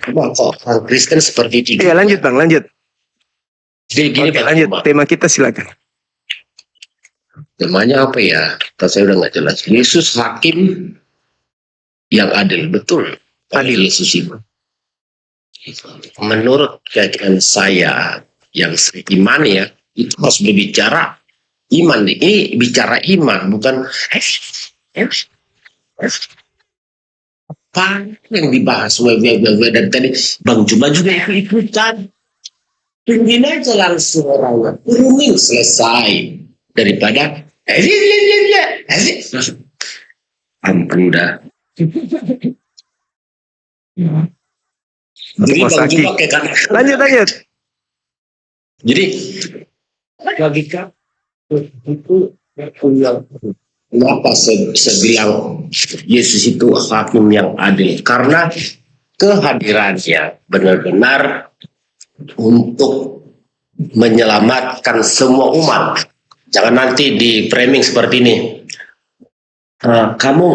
Kok orang Kristen seperti itu? Ya lanjut, Bang, lanjut. Jadi gini, Oke, Bang lanjut. Juma. Tema kita silakan. Temanya apa ya? Saya udah nggak jelas. Yesus hakim yang adil, betul. Adil. Yesus itu. Menurut keyakinan saya yang seiman ya, itu harus berbicara iman. Ini bicara iman, bukan Apa yang dibahas dari tadi? Bang Juma juga ikut-ikutan. Tungguin aja langsung orangnya. Turunin selesai. Daripada ampun dah. Jadi Mas Bang Aki. Juma kayak kata. Lanjut. Jadi logika itu yang kenapa saya bilang Yesus itu hakim yang adil, karena kehadirannya benar-benar untuk menyelamatkan semua umat. Jangan nanti di framing seperti ini. Kamu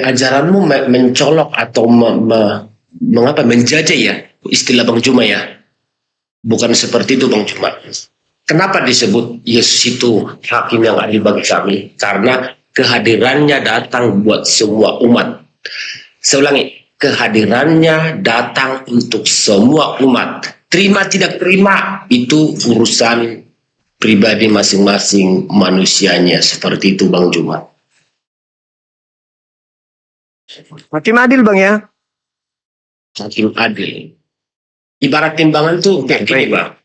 ajaranmu mencolok atau mengapa menjajah ya, istilah Bang Juma ya. Bukan seperti itu Bang Juma. Kenapa disebut Yesus itu hakim yang adil bagi kami? Karena kehadirannya datang buat semua umat. Saya ulangi, kehadirannya datang untuk semua umat. Terima tidak terima itu urusan pribadi masing-masing manusianya. Seperti itu Bang Juma. Hakim adil Bang ya. Hakim adil. Ibarat timbangan tuh kayak gini Bang.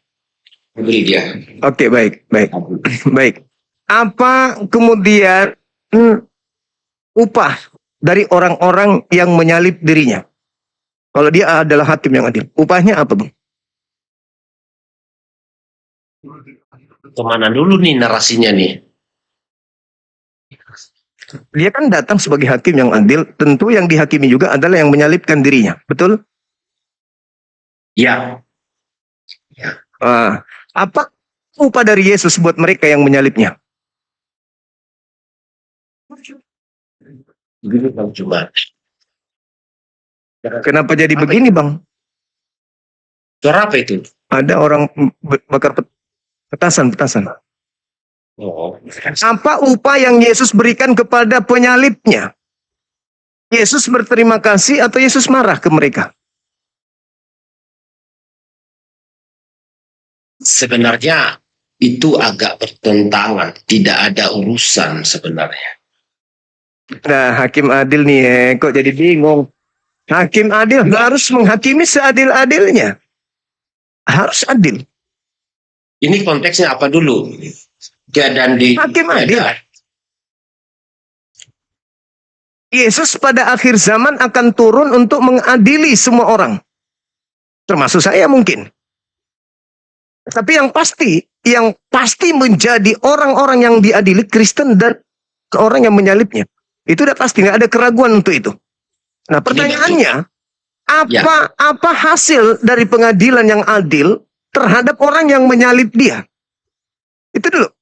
Beli dia. Oke, baik. Baik. Apa kemudian upah dari orang-orang yang menyalip dirinya? Kalau dia adalah hakim yang adil, upahnya apa Bang? Kemana dulu nih narasinya nih? Dia kan datang sebagai hakim yang adil, tentu yang dihakimi juga adalah yang menyalipkan dirinya, betul? Ya. Apa upah dari Yesus buat mereka yang menyalipnya? Begini Bang Juma. Kenapa jadi begini Bang? Suara apa itu? Ada orang bakar petasan. Oh. Apa upah yang Yesus berikan kepada penyalipnya? Yesus berterima kasih atau Yesus marah ke mereka? Sebenarnya itu agak bertentangan, tidak ada urusan sebenarnya. Nah, hakim adil nih, kok jadi bingung. Hakim adil harus menghakimi seadil-adilnya. Harus adil. Ini konteksnya apa dulu? Keadaan di Hakim adil. Yesus pada akhir zaman akan turun untuk mengadili semua orang. Termasuk saya mungkin. Tapi yang pasti menjadi orang-orang yang diadili Kristen dan orang yang menyalipnya. Itu udah pasti, nggak ada keraguan untuk itu. Nah, pertanyaannya, apa hasil dari pengadilan yang adil terhadap orang yang menyalip dia? Itu dulu.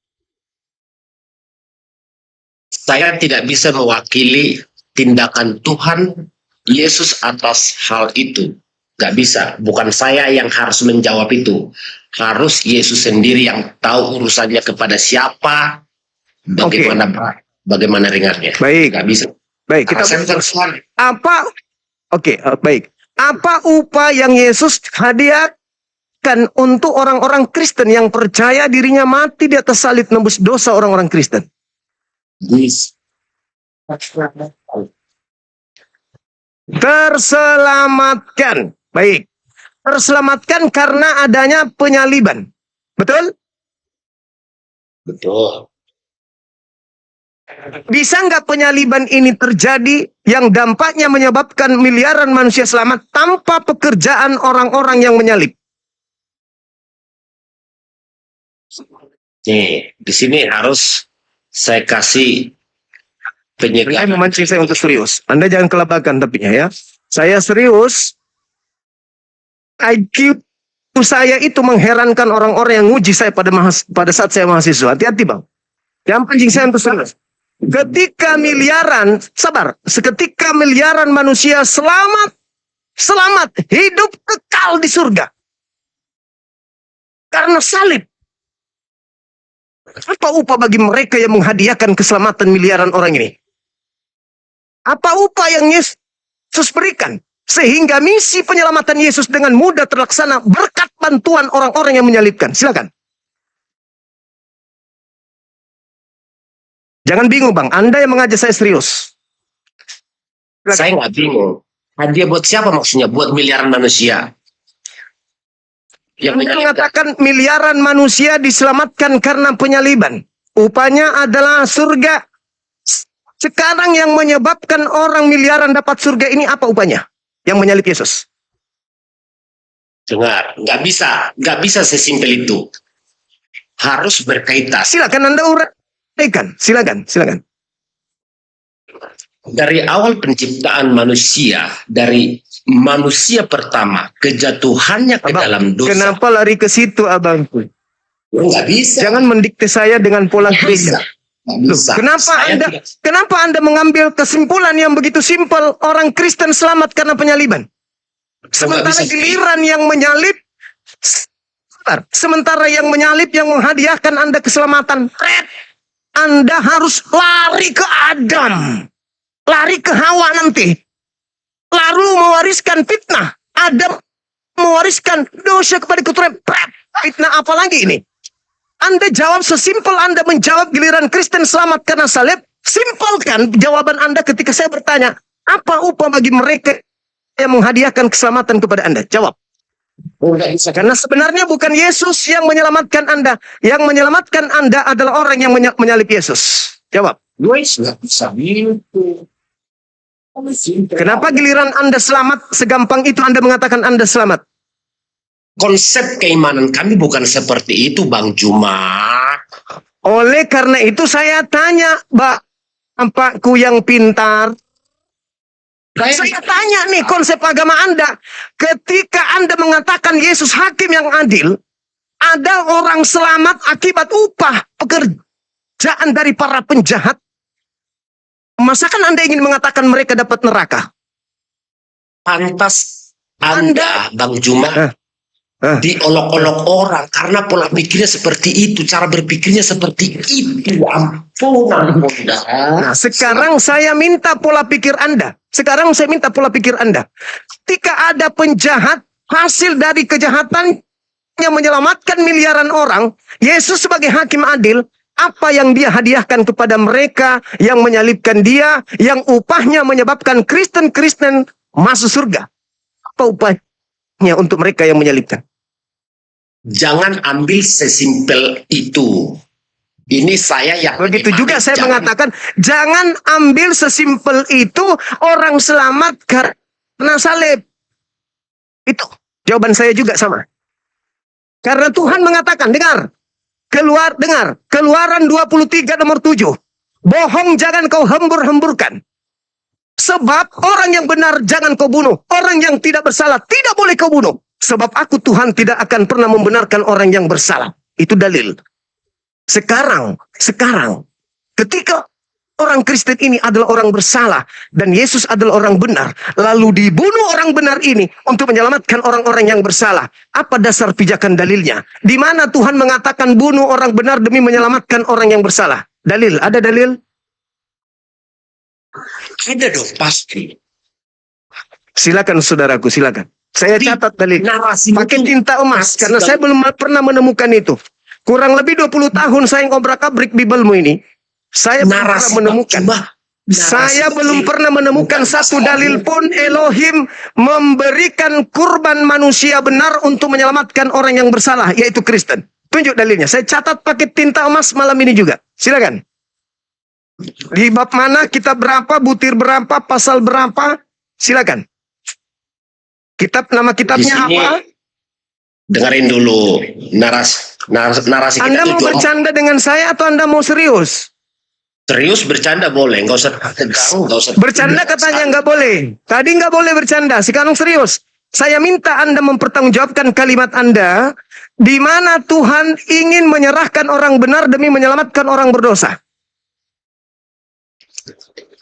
Saya tidak bisa mewakili tindakan Tuhan Yesus atas hal itu. Gak bisa. Bukan saya yang harus menjawab itu. Harus Yesus sendiri yang tahu urusannya kepada siapa, bagaimana ringannya. Baik. Gak bisa. Baik, kita baik. Apa upah yang Yesus hadiahkan untuk orang-orang Kristen yang percaya dirinya mati di atas salib nembus dosa orang-orang Kristen? Terselamatkan. Baik. Terselamatkan karena adanya penyaliban. Betul? Betul. Bisa nggak penyaliban ini terjadi yang dampaknya menyebabkan miliaran manusia selamat tanpa pekerjaan orang-orang yang menyalip? Nih, di sini harus saya kasih Saya penyegaran. memancing saya untuk serius. Anda jangan kelabakan tapinya ya. Saya serius. IQ saya itu mengherankan orang-orang yang nguji saya pada saat saya mahasiswa. Hati-hati Bang. Jangan pancing saya untuk serius. Seketika miliaran manusia selamat, hidup kekal di surga. Karena salib. Apa upah bagi mereka yang menghadiahkan keselamatan miliaran orang ini? Apa upah yang Yesus berikan? Sehingga misi penyelamatan Yesus dengan mudah terlaksana berkat bantuan orang-orang yang menyalibkan. Silakan. Jangan bingung Bang, Anda yang mengajak saya serius. Saya nggak bingung. Hadiah buat siapa maksudnya? Buat miliaran manusia. Yang Anda menyalibkan. mengatakan miliaran manusia diselamatkan karena penyaliban. Upanya adalah surga. Sekarang yang menyebabkan orang miliaran dapat surga ini apa upanya? Yang menyalib Yesus. Dengar, nggak bisa sesimpel itu. Harus berkaitan. Silakan Anda uraikan. Silakan. Dari awal penciptaan manusia, dari manusia pertama, kejatuhannya ke Abang, dalam dosa. kenapa lari ke situ, abangku? Nggak bisa. Jangan mendikte saya dengan pola Nggak pikir. bisa. Nggak bisa. Kenapa Anda mengambil kesimpulan yang begitu simpel orang Kristen selamat karena penyaliban? Sementara bisa. giliran yang menyalib, sementara yang menyalib yang menghadiahkan Anda keselamatan, Anda harus lari ke Adam, lari ke Hawa nanti, lalu mewariskan fitnah. Adam mewariskan dosa kepada keturunan. Fitnah apa lagi ini? Anda jawab sesimpel Anda menjawab giliran Kristen selamat karena salib. Simpelkan jawaban Anda ketika saya bertanya, apa upah bagi mereka yang menghadiahkan keselamatan kepada Anda? Jawab. Nggak bisa. Karena sebenarnya bukan Yesus yang menyelamatkan Anda. Yang menyelamatkan Anda adalah orang yang menyalib Yesus. Jawab. Nggak bisa gitu. Kenapa giliran Anda selamat segampang itu Anda mengatakan Anda selamat? Konsep keimanan kami bukan seperti itu, Bang Juma. Oleh karena itu saya tanya, Bapakku yang pintar. Saya tanya nih konsep agama Anda. Ketika Anda mengatakan Yesus hakim yang adil, ada orang selamat akibat upah pekerjaan dari para penjahat. Masakan Anda ingin mengatakan mereka dapat neraka? Pantas Anda, Bang Juma, diolok-olok orang karena pola pikirnya seperti itu, cara berpikirnya seperti itu. Ampun. Nah, sekarang saya minta pola pikir Anda. Ketika ada penjahat, hasil dari kejahatan yang menyelamatkan miliaran orang, Yesus sebagai hakim adil, apa yang dia hadiahkan kepada mereka yang menyalibkan dia, yang upahnya menyebabkan Kristen masuk surga? Apa upahnya untuk mereka yang menyalibkan? Jangan ambil sesimpel itu. Ini saya yang Begitu juga saya mengatakan, jangan ambil sesimpel itu orang selamat karena salib. Itu jawaban saya juga sama. Karena Tuhan mengatakan, dengar, Keluaran 23 nomor 7. Bohong jangan kau hembur-hemburkan. Sebab orang yang benar jangan kau bunuh. Orang yang tidak bersalah tidak boleh kau bunuh. Sebab aku Tuhan tidak akan pernah membenarkan orang yang bersalah. Itu dalil. Sekarang, ketika orang Kristen ini adalah orang bersalah dan Yesus adalah orang benar, lalu dibunuh orang benar ini untuk menyelamatkan orang-orang yang bersalah. Apa dasar pijakan dalilnya? Di mana Tuhan mengatakan bunuh orang benar demi menyelamatkan orang yang bersalah? Dalil, ada dalil? Ada dong, pasti. Silakan saudaraku, silakan. Saya catat dalil. Narasi Pakai itu tinta emas, narasi karena saya belum pernah menemukan itu. Kurang lebih 20 tahun saya ngobrak-abrik Bibelmu ini. Saya belum pernah menemukan. Saya belum pernah menemukan satu dalil pun Elohim memberikan kurban manusia benar untuk menyelamatkan orang yang bersalah, yaitu Kristen. Tunjuk dalilnya. Saya catat pakai tinta emas malam ini juga. Silakan. Di bab mana, kitab berapa, butir berapa, pasal berapa? Silakan. Nama kitabnya Di sini, apa? Dengerin dulu narasi kita. Anda mau tujuan. bercanda dengan saya atau Anda mau serius? Serius bercanda boleh, nggak usah tegang, nggak usah. Bercanda katanya nggak boleh. Tadi nggak boleh bercanda, sekarang serius. Saya minta Anda mempertanggungjawabkan kalimat Anda, di mana Tuhan ingin menyerahkan orang benar demi menyelamatkan orang berdosa.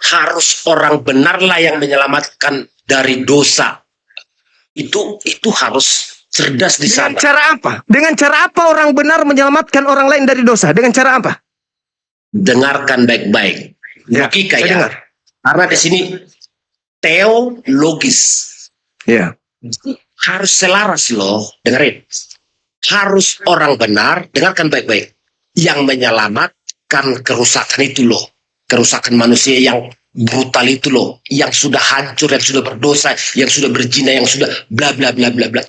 Harus orang benarlah yang menyelamatkan dari dosa. Itu harus cerdas di Dengan sana. cara apa? Dengan cara apa orang benar menyelamatkan orang lain dari dosa? Dengan cara apa? Dengarkan baik-baik. Ya, Logika saya ya. dengar. Karena di sini teologis. Ya. Harus selaras loh. Dengerin. Harus orang benar, dengarkan baik-baik. Yang menyelamatkan kerusakan itu loh. Kerusakan manusia yang brutal itu loh, yang sudah hancur, yang sudah berdosa, yang sudah berzina, yang sudah bla bla bla bla bla.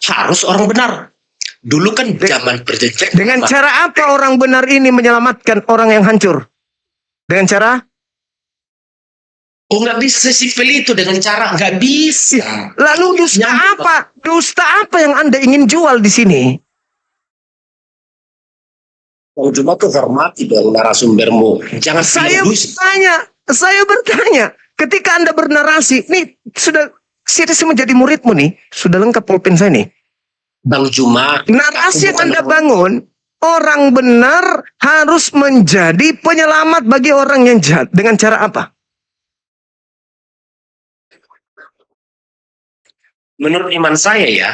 Harus orang benar. Dulu kan zaman perjanjian. Dengan cara apa orang benar ini menyelamatkan orang yang hancur? Dengan cara? Oh, nggak bisa sesimpel itu, dengan cara nggak bisa. Lalu dusta apa? Dusta apa yang Anda ingin jual di sini? Cuma tuh hormati dong narasumbermu. Jangan Saya bilang bertanya, ketika Anda bernarasi, nih saya menjadi muridmu nih, sudah lengkap pulpen saya nih. Bang Juma, Narasi yang Anda bangun, orang benar harus menjadi penyelamat bagi orang yang jahat. Dengan cara apa? menurut iman saya ya,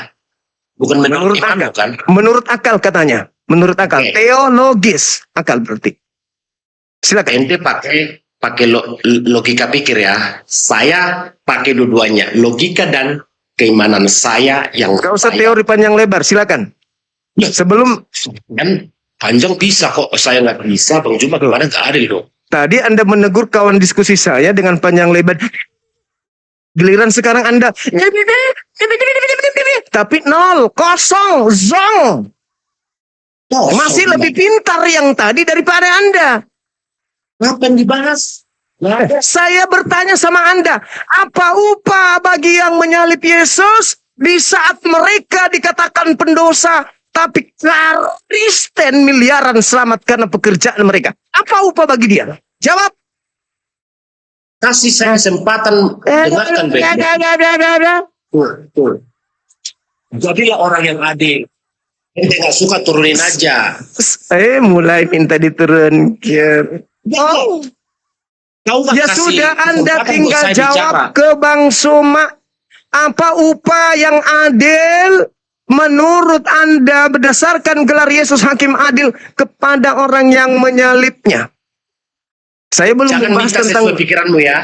bukan menurut imanmu kan? Menurut akal katanya. Menurut akal. Oke. Teologis. Akal berarti. Silakan. Ente pakai logika pikir ya. Saya pakai dua-duanya, logika dan keimanan saya yang Gak usah saya. teori panjang lebar. Silakan. Ya. Sebelum Kan panjang bisa kok, saya nggak bisa. Bang Juma kemarin nggak adil dong. tadi Anda menegur kawan diskusi saya dengan panjang lebar. Giliran sekarang Anda tapi nol, kosong, zong. Masih lebih pintar yang tadi daripada Anda. Apa yang dibahas? Saya bertanya sama Anda, apa upah bagi yang menyalib Yesus di saat mereka dikatakan pendosa, tapi Kristen miliaran selamat karena pekerjaan mereka? Apa upah bagi dia? Jawab. Kasih saya kesempatan dengarkan baik-baik. Tuh. Jadilah orang yang adil. Ente nggak suka turunin aja. Saya mulai minta diturunkan. Oh, Kau nggak ya kasih sudah, Anda kesempatan tinggal buat saya jawab bicara. ke Bang Soma. Apa upah yang adil menurut Anda berdasarkan gelar Yesus Hakim Adil kepada orang yang menyalibnya? Saya belum Jangan membahas minta tentang. sesuai pikiranmu ya.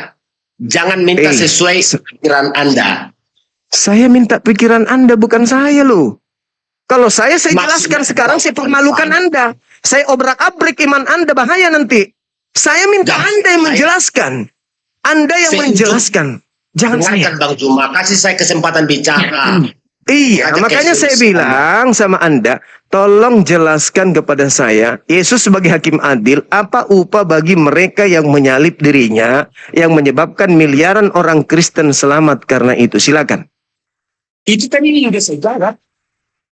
Jangan minta sesuai pikiran Anda. Saya minta pikiran Anda, bukan saya loh. Kalau saya Maksudnya jelaskan sekarang, saya bukan permalukan saya. Anda. Saya obrak-abrik iman Anda, bahaya nanti. Saya minta Jangan, Anda yang saya- menjelaskan. Anda yang Saya- menjelaskan. Jangan saya. Dengarkan Bang Juma, kasih saya kesempatan bicara. Iya, Ada makanya saya Yesus. bilang sama Anda, tolong jelaskan kepada saya, Yesus sebagai hakim adil, apa upah bagi mereka yang menyalib dirinya, yang menyebabkan miliaran orang Kristen selamat karena itu? Silakan. Itu tadi udah saya jawab.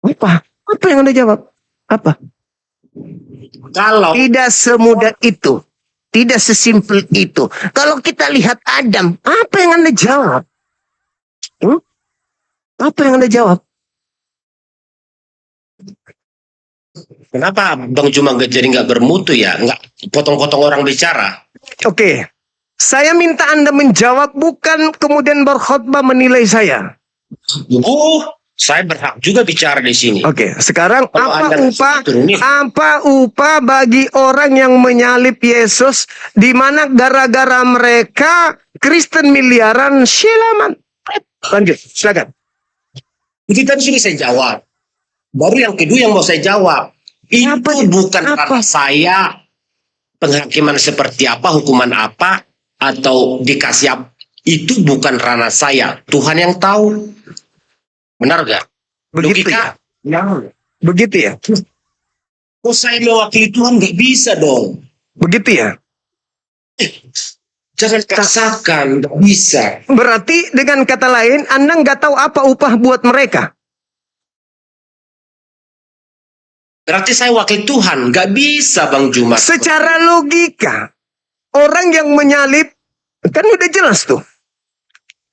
Apa? Apa yang Anda jawab? Apa? Kalau Tidak semudah itu. Tidak sesimpel itu. Kalau kita lihat Adam, apa yang Anda jawab? Apa yang Anda jawab? kenapa Bang Juma jadi nggak bermutu ya? Nggak potong-potong orang bicara. Oke. Saya minta Anda menjawab, bukan kemudian berkhotbah menilai saya. Saya berhak juga bicara di sini. Oke, sekarang Kalau apa Anda upah? turunin. Apa upah bagi orang yang menyalib Yesus, di mana gara-gara mereka Kristen miliaran selamat? Lanjut, silakan. Itu tadi sudah saya jawab. Baru yang kedua yang mau saya jawab. Itu Apa? bukan Apa? karena saya penghakiman seperti apa, hukuman apa, atau dikasih apa. Itu bukan ranah saya. Tuhan yang tahu. Benar gak? Begitu Logika. ya? Begitu ya? Oh, saya mewakili Tuhan nggak bisa dong. Begitu ya? Jangan katakan nggak bisa. Berarti dengan kata lain, Anda nggak tahu apa upah buat mereka. Berarti saya wakil Tuhan. Nggak bisa Bang Juma. Secara logika, orang yang menyalib, kan udah jelas tuh.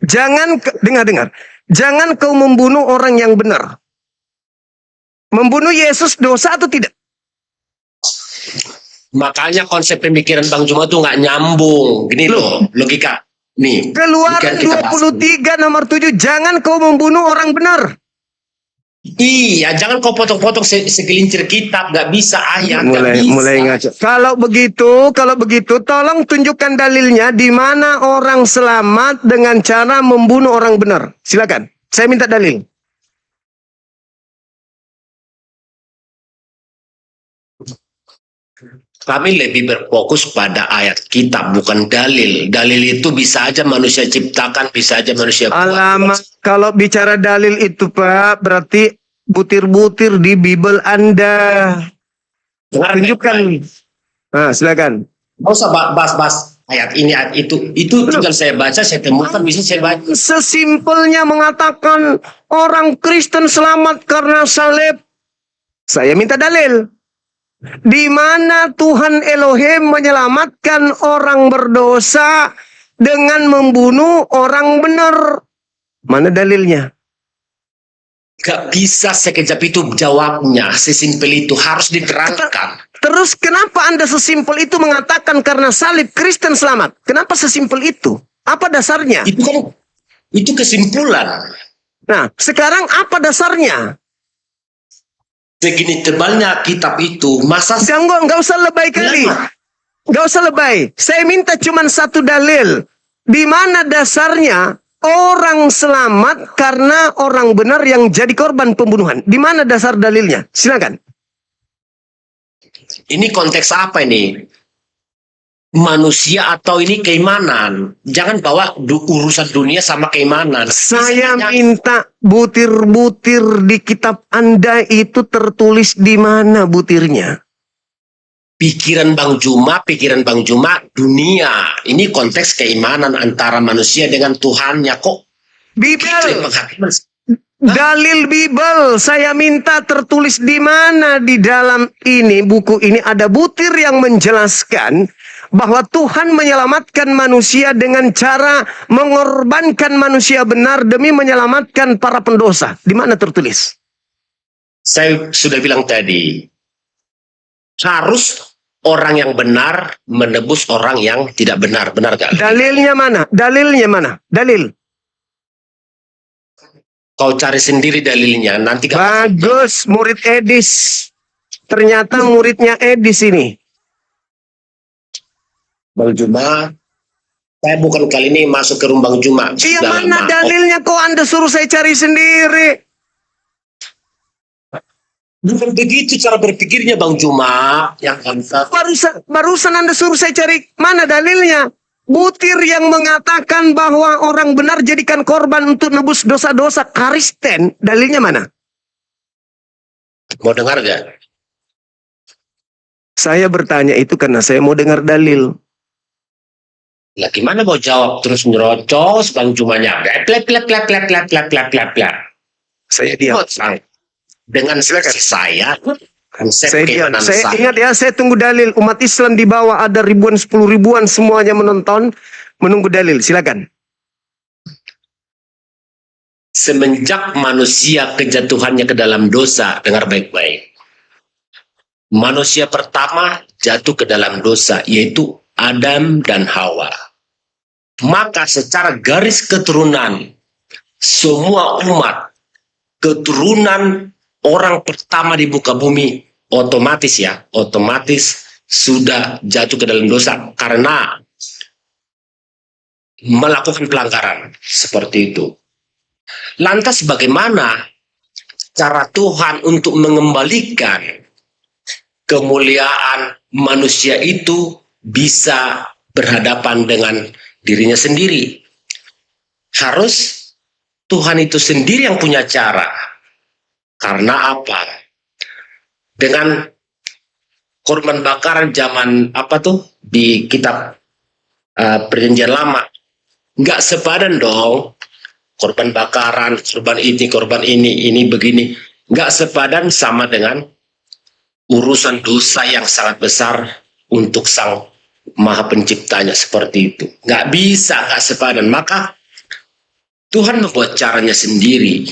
Dengar. Jangan kau membunuh orang yang benar. Membunuh Yesus dosa atau tidak? Makanya konsep pemikiran Bang Juma tuh nggak nyambung. Gini loh, logika. Nih. Keluaran kita bahas. 23 nomor 7, jangan kau membunuh orang benar. Iya, jangan kau potong-potong segelincir kitab, nggak bisa ayat, nggak bisa. Mulai ngaco. Kalau begitu, tolong tunjukkan dalilnya di mana orang selamat dengan cara membunuh orang benar. Silakan. Saya minta dalil. Kami lebih berfokus pada ayat kitab, bukan dalil. Dalil itu bisa aja manusia ciptakan, bisa aja manusia buat. Alamak, kalau bicara dalil itu Pak, berarti butir-butir di Bible Anda. Tunjukkan. Nah, silakan. Nggak usah bahas ayat ini, ayat itu. Itu tinggal saya baca, saya temukan, bisa saya baca. Sesimpelnya mengatakan orang Kristen selamat karena salib. Saya minta dalil. Di mana Tuhan Elohim menyelamatkan orang berdosa dengan membunuh orang benar? Mana dalilnya? Gak bisa sekejap itu jawabnya, sesimpel itu harus diterangkan. Terus kenapa Anda sesimpel itu mengatakan karena salib Kristen selamat? Kenapa sesimpel itu? Apa dasarnya? Itu kesimpulan. Nah, sekarang apa dasarnya? Segini tebalnya kitab itu, masa Nggak usah lebay kali. Nggak usah lebay. Saya minta cuma satu dalil. Di mana dasarnya orang selamat karena orang benar yang jadi korban pembunuhan? Di mana dasar dalilnya? Silakan. ini konteks apa ini? Manusia atau ini keimanan? Jangan bawa urusan dunia sama keimanan. Saya minta butir-butir di kitab Anda itu tertulis di mana butirnya? Pikiran Bang Juma dunia. Ini konteks keimanan antara manusia dengan Tuhannya kok. Bible. Dalil Bible. Saya minta tertulis di mana di dalam ini buku ini ada butir yang menjelaskan bahwa Tuhan menyelamatkan manusia dengan cara mengorbankan manusia benar demi menyelamatkan para pendosa. Di mana tertulis? Saya sudah bilang tadi, harus orang yang benar menebus orang yang tidak benar. Benar gak? Dalilnya mana? Dalilnya mana? Dalil. Kau cari sendiri dalilnya. Nanti Bagus, murid Edis. Ternyata muridnya Edis ini. Bang Juma, saya bukan kali ini masuk ke rumah Bang Juma. Iya, Sudah mana lama. dalilnya kok Anda suruh saya cari sendiri? Bukan begitu cara berpikirnya Bang Juma. Yang Barusan Anda suruh saya cari mana dalilnya? Butir yang mengatakan bahwa orang benar jadikan korban untuk nebus dosa-dosa Kristen. Dalilnya mana? mau dengar gak? Saya bertanya itu karena saya mau dengar dalil. Lah gimana mau jawab terus nyerocos Bang Jumanya? Plek. Saya diam. Dengan saya konsep Saya diam. keimanan Saya saya. ingat ya, saya tunggu dalil. Umat Islam di bawah ada ribuan, 10 ribuan semuanya menonton, menunggu dalil. Silakan. Semenjak manusia kejatuhannya ke dalam dosa, dengar baik-baik. Manusia pertama jatuh ke dalam dosa, yaitu Adam dan Hawa. Maka secara garis keturunan, semua umat, keturunan orang pertama di muka bumi, otomatis sudah jatuh ke dalam dosa karena melakukan pelanggaran seperti itu. Lantas bagaimana cara Tuhan untuk mengembalikan kemuliaan manusia itu bisa berhadapan dengan dirinya sendiri? Harus Tuhan itu sendiri yang punya cara. Karena apa? Dengan korban bakaran zaman di kitab Perjanjian Lama, nggak sepadan dong. Korban bakaran, korban ini begini, nggak sepadan sama dengan urusan dosa yang sangat besar untuk Sang Maha Penciptanya seperti itu. Nggak bisa, nggak sepadan. Maka Tuhan membuat caranya sendiri.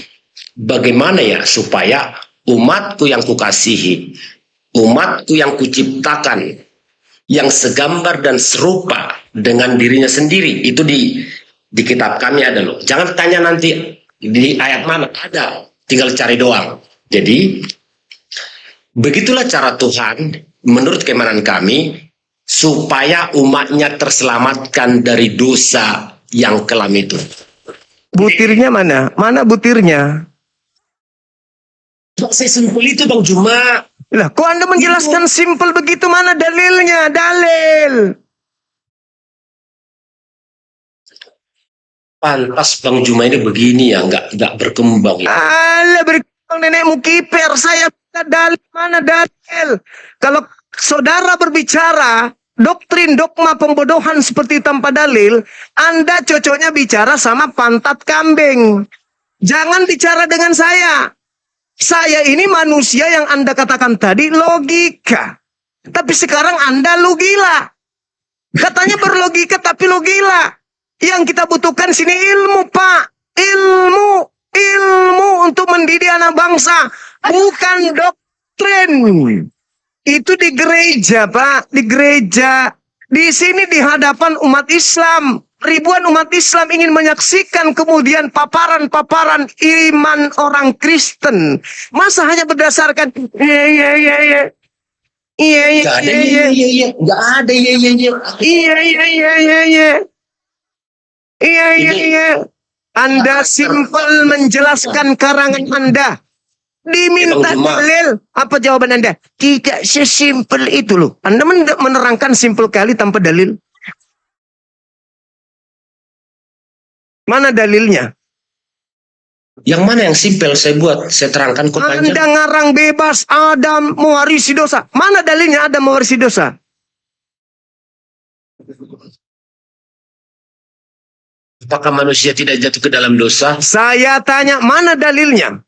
Bagaimana ya supaya umatku yang kukasihi, umatku yang kuciptakan, yang segambar dan serupa dengan dirinya sendiri, itu di kitab kami ada loh. Jangan tanya nanti di ayat mana, ada, tinggal cari doang. Jadi begitulah cara Tuhan menurut keimanan kami supaya umatnya terselamatkan dari dosa yang kelam itu. Butirnya mana? Mana butirnya? Saya simpel itu Bang Juma. Lah, kok Anda menjelaskan simpel begitu? Mana dalilnya? Dalil. Pantas Bang Juma ini begini ya, nggak berkembang ya. Alah, berkembang nenekmu kiper. Saya minta dalil. Mana dalil? Kalau saudara berbicara doktrin dogma pembodohan seperti tanpa dalil, Anda cocoknya bicara sama pantat kambing. Jangan bicara dengan saya. Saya ini manusia yang Anda katakan tadi logika. Tapi sekarang Anda lu gila. Katanya berlogika tapi lu gila. Yang kita butuhkan sini ilmu, Pak. Ilmu. Ilmu untuk mendidik anak bangsa. Bukan doktrin. Itu di gereja, Pak. Di gereja. Di sini di hadapan umat Islam. Ribuan umat Islam ingin menyaksikan kemudian paparan-paparan iman orang Kristen. Masa hanya berdasarkan iya. Nggak ada iya. Nggak ada Iya. Anda simpel menjelaskan karangan Anda. Diminta dalil. Apa jawaban Anda? Tidak sesimpel itu loh. Anda menerangkan simpel kali tanpa dalil. Mana dalilnya? Yang mana yang simpel saya buat, saya terangkan kok panjang. Anda ngarang bebas Adam mewarisi dosa. Mana dalilnya Adam mewarisi dosa? Apakah manusia tidak jatuh ke dalam dosa? Saya tanya, mana dalilnya?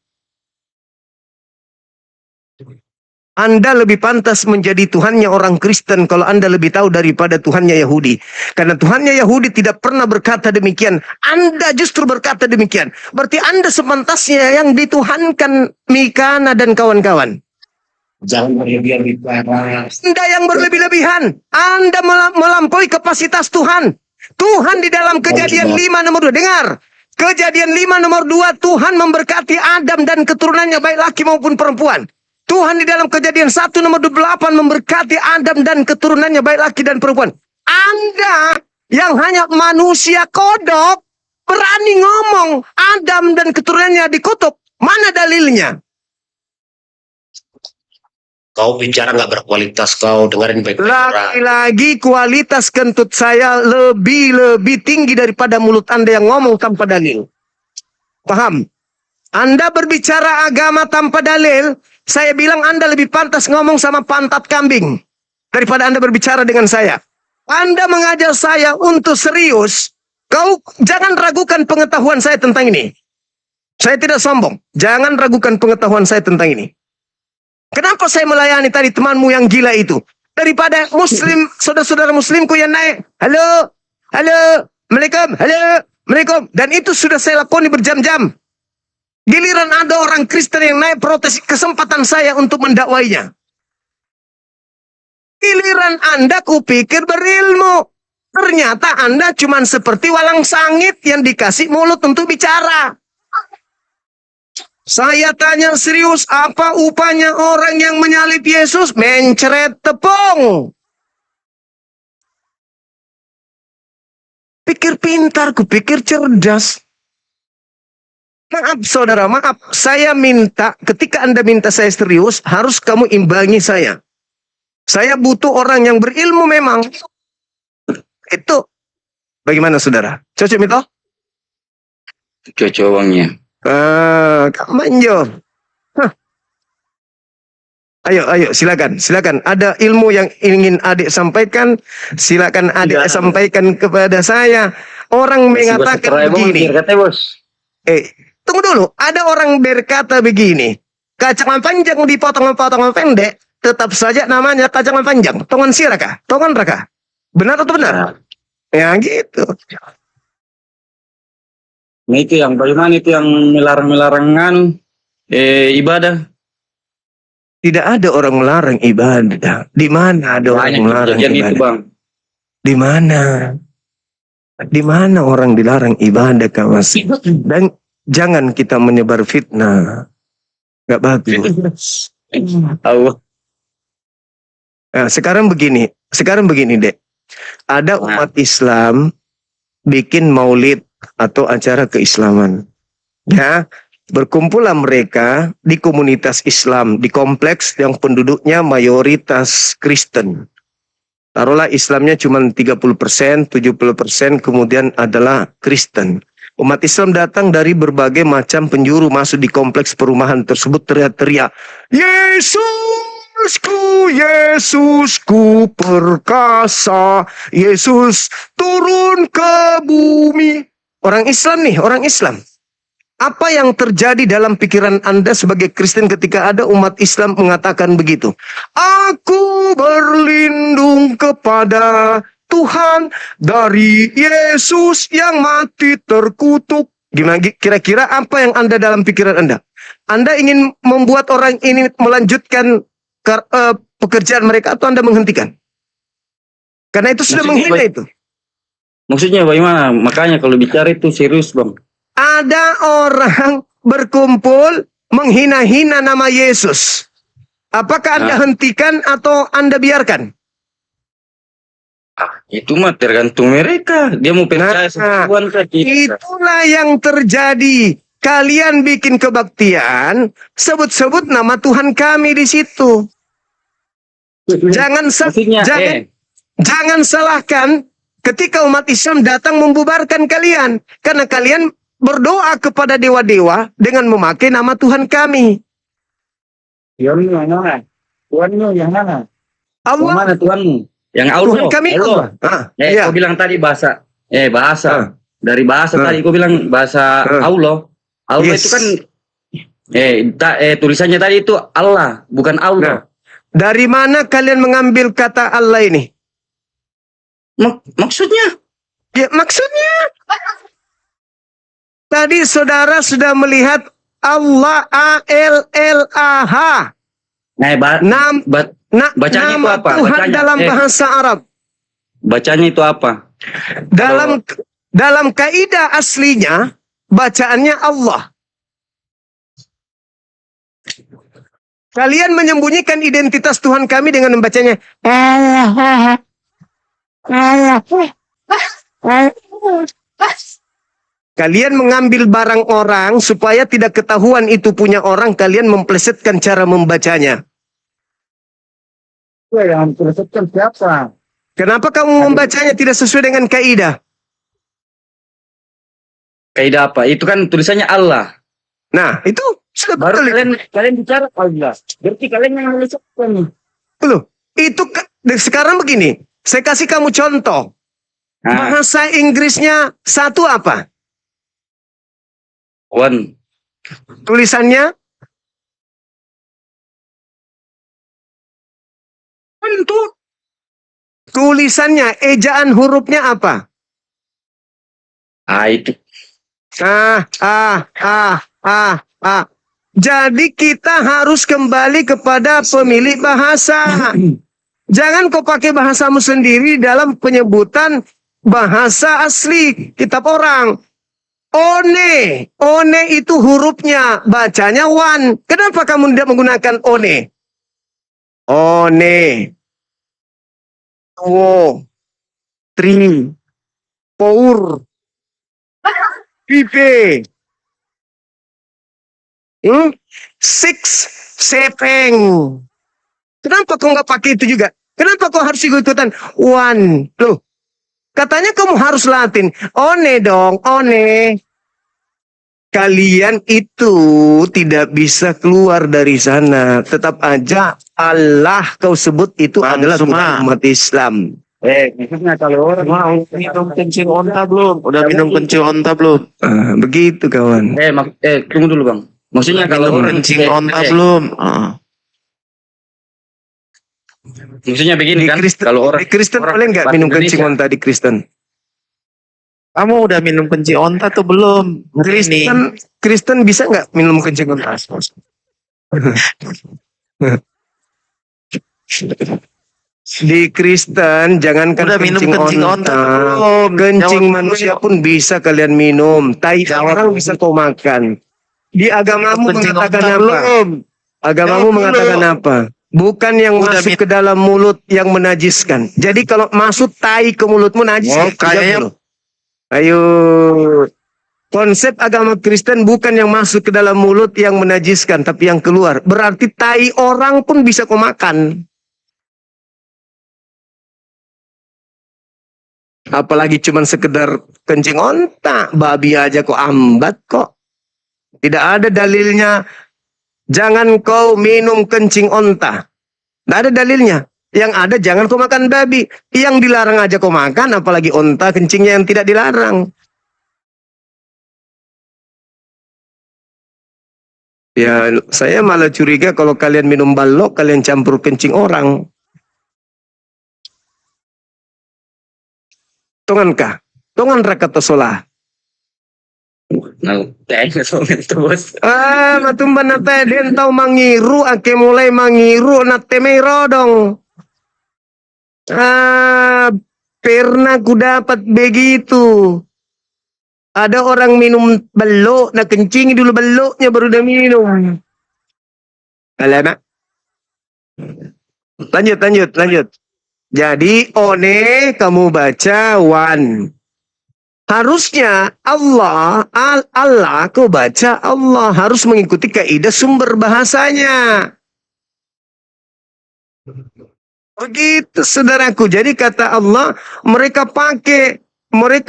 Anda lebih pantas menjadi Tuhannya orang Kristen kalau Anda lebih tahu daripada Tuhannya Yahudi. Karena Tuhannya Yahudi tidak pernah berkata demikian. Anda justru berkata demikian. Berarti Anda sepantasnya yang dituhankan Mikana dan kawan-kawan. Jangan berlebihan bicara. Anda yang berlebih-lebihan. Anda melampaui kapasitas Tuhan. Tuhan di dalam Kejadian 5 nomor 2. Dengar. Kejadian 5 nomor 2. Tuhan memberkati Adam dan keturunannya baik laki maupun perempuan. Tuhan di dalam Kejadian 1 nomor 28 memberkati Adam dan keturunannya baik laki dan perempuan. Anda yang hanya manusia kodok berani ngomong Adam dan keturunannya dikutuk. Mana dalilnya? Kau bicara nggak berkualitas, kau dengerin baik-baik. Lagi-lagi kualitas kentut saya lebih tinggi daripada mulut Anda yang ngomong tanpa dalil. Paham? Anda berbicara agama tanpa dalil, saya bilang Anda lebih pantas ngomong sama pantat kambing daripada Anda berbicara dengan saya. Anda mengajak saya untuk serius. Kau jangan ragukan pengetahuan saya tentang ini. Saya tidak sombong. Jangan ragukan pengetahuan saya tentang ini. Kenapa saya melayani tadi temanmu yang gila itu? Daripada muslim, saudara-saudara muslimku yang naik. Halo, Assalamualaikum, halo, Assalamualaikum. Dan itu sudah saya lakoni berjam-jam. Giliran ada orang Kristen yang naik protes kesempatan saya untuk mendakwainya. Giliran Anda kupikir berilmu. Ternyata Anda cuma seperti walang sangit yang dikasih mulut untuk bicara. Saya tanya serius, apa upahnya orang yang menyalib Yesus? Mencret tepung. Pikir pintar, kupikir cerdas. Maaf saudara, maaf. Saya minta, ketika Anda minta saya serius, harus kamu imbangi saya. Saya butuh orang yang berilmu memang. Itu. Bagaimana saudara? Cocok itu? Cocok uangnya. Manjo. Ayo, silakan. Ada ilmu yang ingin adik sampaikan, silakan adik sampaikan kepada saya. Orang mengatakan begini. Tunggu dulu. Ada orang berkata begini. Kacangan panjang dipotong pendek, tetap saja namanya kacangan panjang. Tongan siraka, tongan raka. Benar atau benar? Ya gitu. Nah itu yang bagaimana itu yang melarang-melarangan ibadah? Tidak ada orang melarang ibadah. Di mana ada orang melarang ibadah? Itu, Bang. Di mana? Di mana orang dilarang ibadah, kawas? Dan jangan kita menyebar fitnah. Gak bagus. Allah. Nah, sekarang begini, Dek. Ada umat Islam bikin maulid atau acara keislaman. Ya, Berkumpullah mereka di komunitas Islam, di kompleks yang penduduknya mayoritas Kristen. Taruhlah Islamnya cuma 30%, 70%, kemudian adalah Kristen. Umat Islam datang dari berbagai macam penjuru masuk di kompleks perumahan tersebut, teriak-teriak, Yesusku, Yesusku perkasa, Yesus turun ke bumi. Orang Islam nih, orang Islam. Apa yang terjadi dalam pikiran Anda sebagai Kristen ketika ada umat Islam mengatakan begitu? Aku berlindung kepada Tuhan dari Yesus yang mati terkutuk. Gimana kira-kira apa yang Anda dalam pikiran Anda? Anda ingin membuat orang ini melanjutkan pekerjaan mereka atau Anda menghentikan? Karena itu sudah menghina itu. Maksudnya bagaimana? Makanya kalau bicara itu serius, Bang. Ada orang berkumpul menghina-hina nama Yesus. Apakah Anda hentikan atau Anda biarkan? Itu mah tergantung mereka. Dia mau percaya sama Tuhan kah tidak? Itulah yang terjadi. Kalian bikin kebaktian, sebut-sebut nama Tuhan kami di situ. Jangan salahkan ketika umat Islam datang membubarkan kalian. Karena kalian berdoa kepada dewa-dewa dengan memakai nama Tuhan kami. Tuhanmu yang mana? Tuhanmu yang mana? Allah. Yang mana Tuhanmu? Yang Allah. Tuhan kami Allah. Iya. Kau bilang tadi bahasa. Bahasa. Dari bahasa tadi kau bilang bahasa Allah. Allah Yes. itu kan tulisannya tadi itu Allah, bukan Allah. Dari mana kalian mengambil kata Allah ini? Maksudnya? Ya, maksudnya tadi saudara sudah melihat Allah A-L-L-A-H. Bacanya itu nama apa? Tuhan Bacanya, dalam bahasa Arab. Bacanya itu apa? Dalam kaidah aslinya bacaannya Allah. Kalian menyembunyikan identitas Tuhan kami dengan membacanya Allah. Kalian mengambil barang orang supaya tidak ketahuan itu punya orang, kalian memplesetkan cara membacanya. Yang memplesetkan siapa? Kenapa kamu membacanya tidak sesuai dengan kaidah? Kaidah apa? Itu kan tulisannya Allah. Nah, itu sudah Baru betul. kalian bicara Allah. Berarti kalian yang memplesetkan nih. Loh, itu sekarang begini. Saya kasih kamu contoh. Bahasa Inggrisnya satu apa? One. Tulisannya? Tentu. Tulisannya, ejaan hurufnya apa? Itu. Jadi kita harus kembali kepada pemilik bahasa. Jangan kau pakai bahasamu sendiri dalam penyebutan bahasa asli kitab orang. One itu hurufnya, bacanya one. Kenapa kamu tidak menggunakan one? One, two, three, four, five, six, seven. Kenapa kau nggak pakai itu juga? Kenapa kau harus ikut-ikutan one? Loh, katanya kamu harus Latin. One dong, one. Kalian itu tidak bisa keluar dari sana. Tetap aja Allah kau sebut itu adalah umat Islam. Maksudnya kalau orang Mau minum kencing onta belum? Udah minum kencing onta belum? Begitu kawan. tunggu dulu Bang. Maksudnya kalau Minum orang kencing onta belum? Maksudnya begini kan, kalau orang Di Kristen boleh nggak minum kencing onta di Kristen? Kamu udah minum kencing onta tuh belum? Hari ini. Kristen bisa nggak minum kencing onta? Di Kristen jangankan Udah minum kencing onta belum? Kencing Jawab manusia dulu. pun bisa kalian minum. Tai orang bisa kau makan. Di agamamu Kencing mengatakan onta apa? belum? Agamamu Jawab mengatakan dulu. apa? Bukan yang Udah masuk ke dalam mulut yang menajiskan. Jadi kalau masuk tai ke mulutmu najis. Oh, ya? Jawab kayaknya- dulu. Ayo. Konsep agama Kristen bukan yang masuk ke dalam mulut yang menajiskan, tapi yang keluar. Berarti tai orang pun bisa kau makan. Apalagi cuman sekedar kencing onta, babi aja kok ambat kok. Tidak ada dalilnya. Jangan kau minum kencing onta. Tidak ada dalilnya. Yang ada jangan kau makan babi. Yang dilarang aja kau makan, apalagi onta kencingnya yang tidak dilarang. Ya, saya malah curiga kalau kalian minum balok, kalian campur kencing orang. Tongankah? Tongan rakato solah. Nah, kayaknya soalnya itu bos. Matumban na tayo din tau mangiru, ake mulai mangiru na temero dong. Pernah ku dapat begitu. Ada orang minum belok, na kencing dulu beloknya baru dia minum. Alamak. Lanjut. Jadi, one kamu baca wan. Harusnya Allah kau baca Allah. Harus mengikuti kaidah sumber bahasanya. Begitu saudaraku. Jadi kata Allah, mereka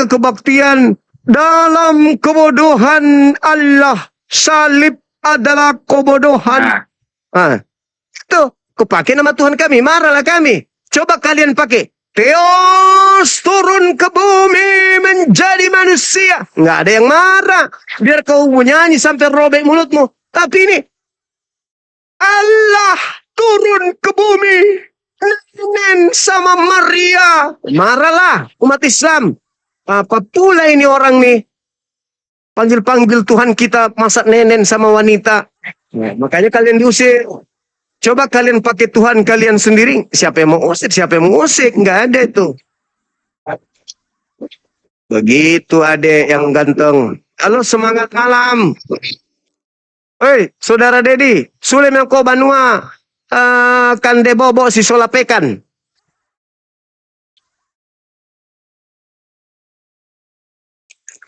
kebaktian dalam kebodohan Allah. Salib adalah kebodohan. Itu, kau pakai nama Tuhan kami, marahlah kami. Coba kalian pakai. Theos turun ke bumi menjadi manusia. Nggak ada yang marah. Biar kau menyanyi sampai robek mulutmu. Tapi ini. Allah turun ke bumi. Nen sama Maria. Marahlah umat Islam. Apa pula ini orang nih. Panggil-panggil Tuhan kita masa nenen sama wanita. Nah, makanya kalian diusir. Coba kalian pakai Tuhan kalian sendiri. Siapa yang mau usik, siapa yang mau usik. Nggak ada itu. Begitu adek yang ganteng. Halo semangat malam. Hei saudara Dedi. Sulem yang kau banua. Kande bobo si solapekan.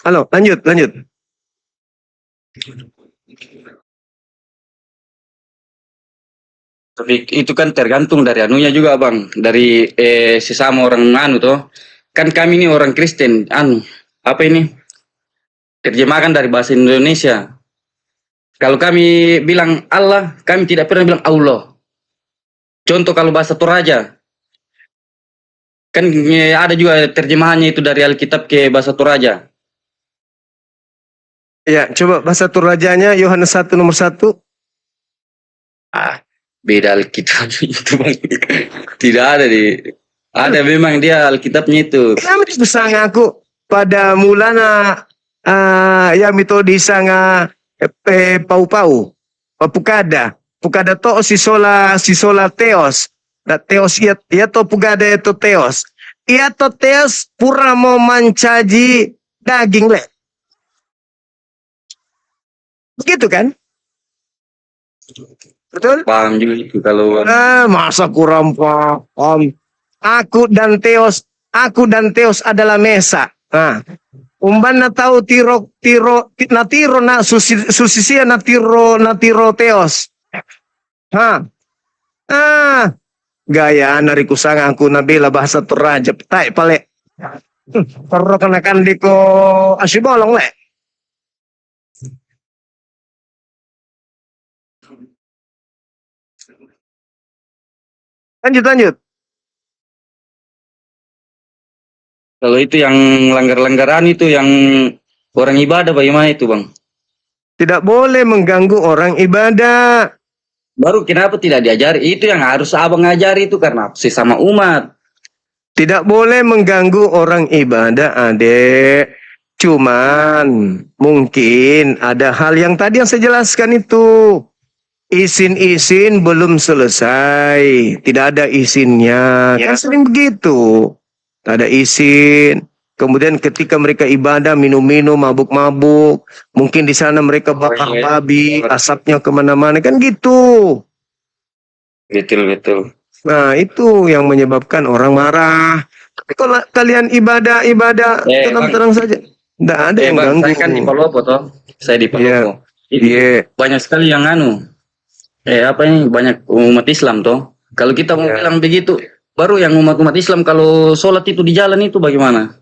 Halo lanjut. Tapi itu kan tergantung dari anunya juga bang, dari sesama orang anu toh. Kan kami ini orang Kristen, apa ini? Terjemahkan dari bahasa Indonesia. Kalau kami bilang Allah, kami tidak pernah bilang Allah. Contoh kalau bahasa Toraja, kan ada juga terjemahannya itu dari Alkitab ke bahasa Toraja. Ya, coba bahasa Torajanya Yohanes 1 nomor 1. Beda Alkitab itu bang. Tidak ada ada memang dia Alkitabnya itu. Kami bisa ngaku pada mulana yang metode sanga pau-pau pukada to si sola teos da teos ia to pukada itu teos pura mau mancaji daging le. Begitu kan? Betul? Paham juga itu kalau Masa kurang paham. Aku dan Theos adalah Mesa. Nah, umban na tahu tiro na susisia na tiro Theos. Gaya dari kusang aku nabila bahasa Toraja petai pale. Perlu kenakan diko asibolong le. Lanjut. Kalau itu yang langgar-langgaran itu yang orang ibadah bagaimana itu bang? Tidak boleh mengganggu orang ibadah. Baru kenapa tidak diajari? Itu yang harus abang ngajari itu karena sesama umat. Tidak boleh mengganggu orang ibadah adek. Cuman mungkin ada hal yang tadi yang saya jelaskan itu. Izin belum selesai. Tidak ada izinnya. Kan sering begitu. Tak ada izin. Kemudian ketika mereka ibadah, minum-minum, mabuk-mabuk. Mungkin di sana mereka bakar babi, asapnya kemana-mana. Kan gitu. Betul. Nah itu yang menyebabkan orang marah. Tapi kalau kalian ibadah tenang-tenang saja. Nggak ada yang Bang, ganggu. saya kan di Palopo toh. Saya di Palopo. Iya. Itu Iya. banyak sekali yang apa ini, banyak umat Islam toh. Kalau kita mau Iya. bilang begitu, baru yang umat Islam kalau sholat itu di jalan itu bagaimana?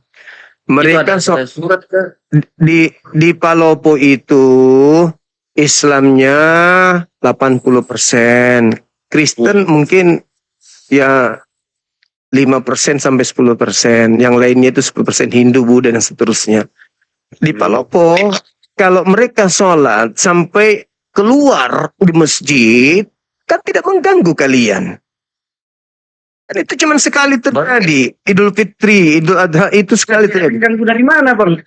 Itu Mereka ada surat ke? di Palopo itu Islamnya 80%, Kristen mungkin ya 5% sampai 10%, yang lainnya itu 10% Hindu, Buddha dan seterusnya. Di Palopo kalau mereka sholat sampai keluar di masjid kan tidak mengganggu kalian. Dan itu cuma sekali terjadi. Idul Fitri, Idul Adha itu sekali terjadi. Ganggu dari mana bang?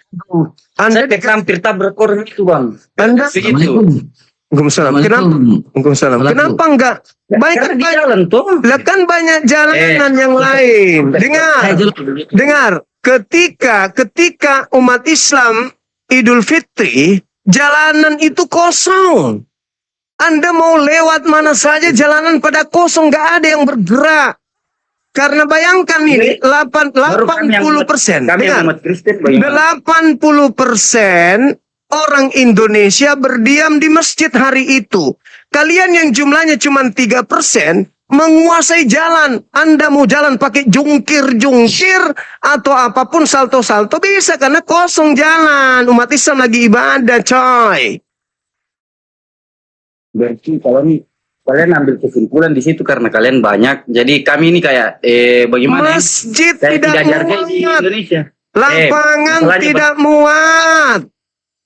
Anda Saya hampir tabrak orang itu bang. Anda Begitu. Waalaikumsalam. Kenapa? Waalaikumsalam. Kenapa enggak? Baik Karena kan di banyak, jalan toh. lah kan banyak jalanan yang lain. Dengar. Ketika umat Islam Idul Fitri, jalanan itu kosong. Anda mau lewat mana saja jalanan pada kosong, nggak ada yang bergerak. Karena bayangkan ini 80%. Kami yang umat Kristen bagaimana? 80% orang Indonesia berdiam di masjid hari itu. Kalian yang jumlahnya cuma 3% menguasai jalan. Anda mau jalan pakai jungkir atau apapun salto-salto bisa karena kosong jalan. Umat Islam lagi ibadah, coy. Berarti kalian ambil kesimpulan di situ karena kalian banyak. Jadi kami ini kayak bagaimana? Masjid Saya tidak dihargai di muat. Indonesia. Lapangan masalahnya, tidak muat.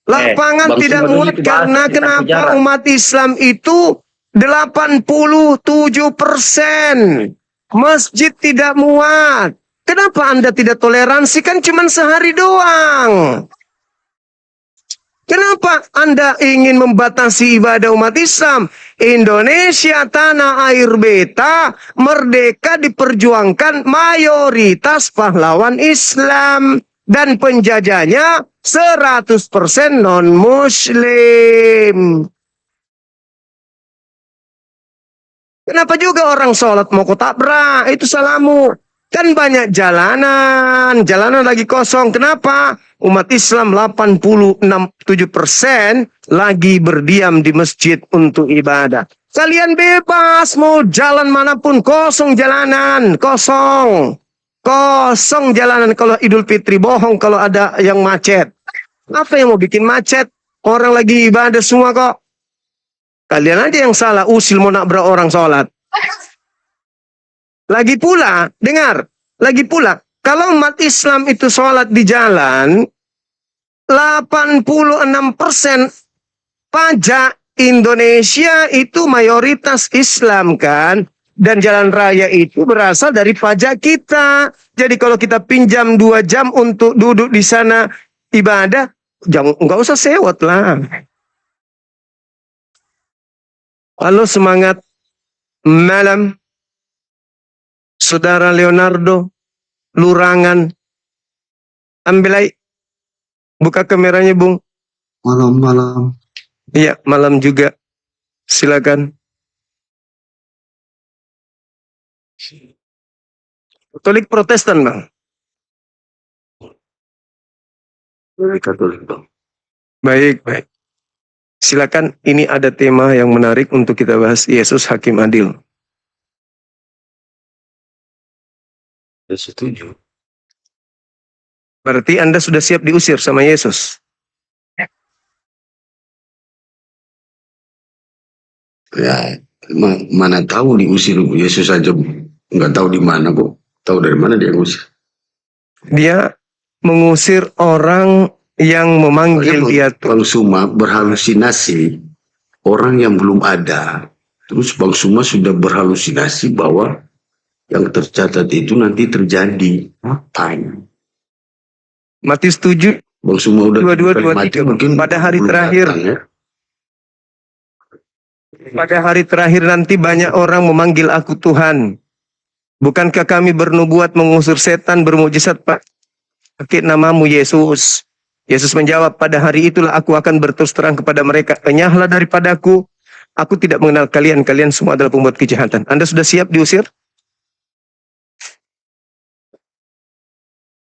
Lapangan Bang tidak Suma dulu muat itu bahas karena tentang kenapa sejarah. umat Islam itu 87%. Masjid tidak muat. Kenapa Anda tidak toleransi? Kan cuma sehari doang. Kenapa Anda ingin membatasi ibadah umat Islam? Indonesia tanah air beta, merdeka diperjuangkan mayoritas pahlawan Islam. Dan penjajahnya 100% non-Muslim. Kenapa juga orang sholat mau kau tabrak? Itu salahmu. Kan banyak jalanan lagi kosong. Kenapa? Umat Islam 87% lagi berdiam di masjid untuk ibadah. Kalian bebas mau jalan manapun, kosong jalanan, kosong. Kosong jalanan kalau Idul Fitri, bohong kalau ada yang macet. Apa yang mau bikin macet? Orang lagi ibadah semua kok. Kalian aja yang salah, usil mau nabrak orang sholat. Lagi pula, dengar. Lagi pula, kalau umat Islam itu sholat di jalan, 86% pajak Indonesia itu mayoritas Islam kan. Dan jalan raya itu berasal dari pajak kita. Jadi kalau kita pinjam 2 jam untuk duduk di sana ibadah, nggak usah sewot lah. Halo, semangat malam. Saudara Leonardo, Lurangan. Ambil buka kameranya, Bung. Malam-malam. Iya, malam juga. Silakan. Katolik Protestan, Bang. Katolik, Bang. Baik. Silakan, ini ada tema yang menarik untuk kita bahas. Yesus Hakim Adil. Saya setuju. Berarti Anda sudah siap diusir sama Yesus? Ya, mana tahu diusir Yesus saja nggak tahu di mana kok. Tahu dari mana dia ngusir? Dia mengusir orang yang memanggil dia Bang Suma berhalusinasi orang yang belum ada. Terus Bang Suma sudah berhalusinasi bahwa yang tercatat itu nanti terjadi. Apa? Matius 7, Bang Suma udah 22, 23, mungkin pada hari belum terakhir. datang, ya. Pada hari terakhir nanti banyak orang memanggil aku Tuhan. Bukankah kami bernubuat mengusir setan bermujizat pakai namamu Yesus? Yesus menjawab, pada hari itulah aku akan berterus terang kepada mereka, enyahlah daripadaku, aku tidak mengenal kalian, kalian semua adalah pembuat kejahatan. Anda sudah siap diusir?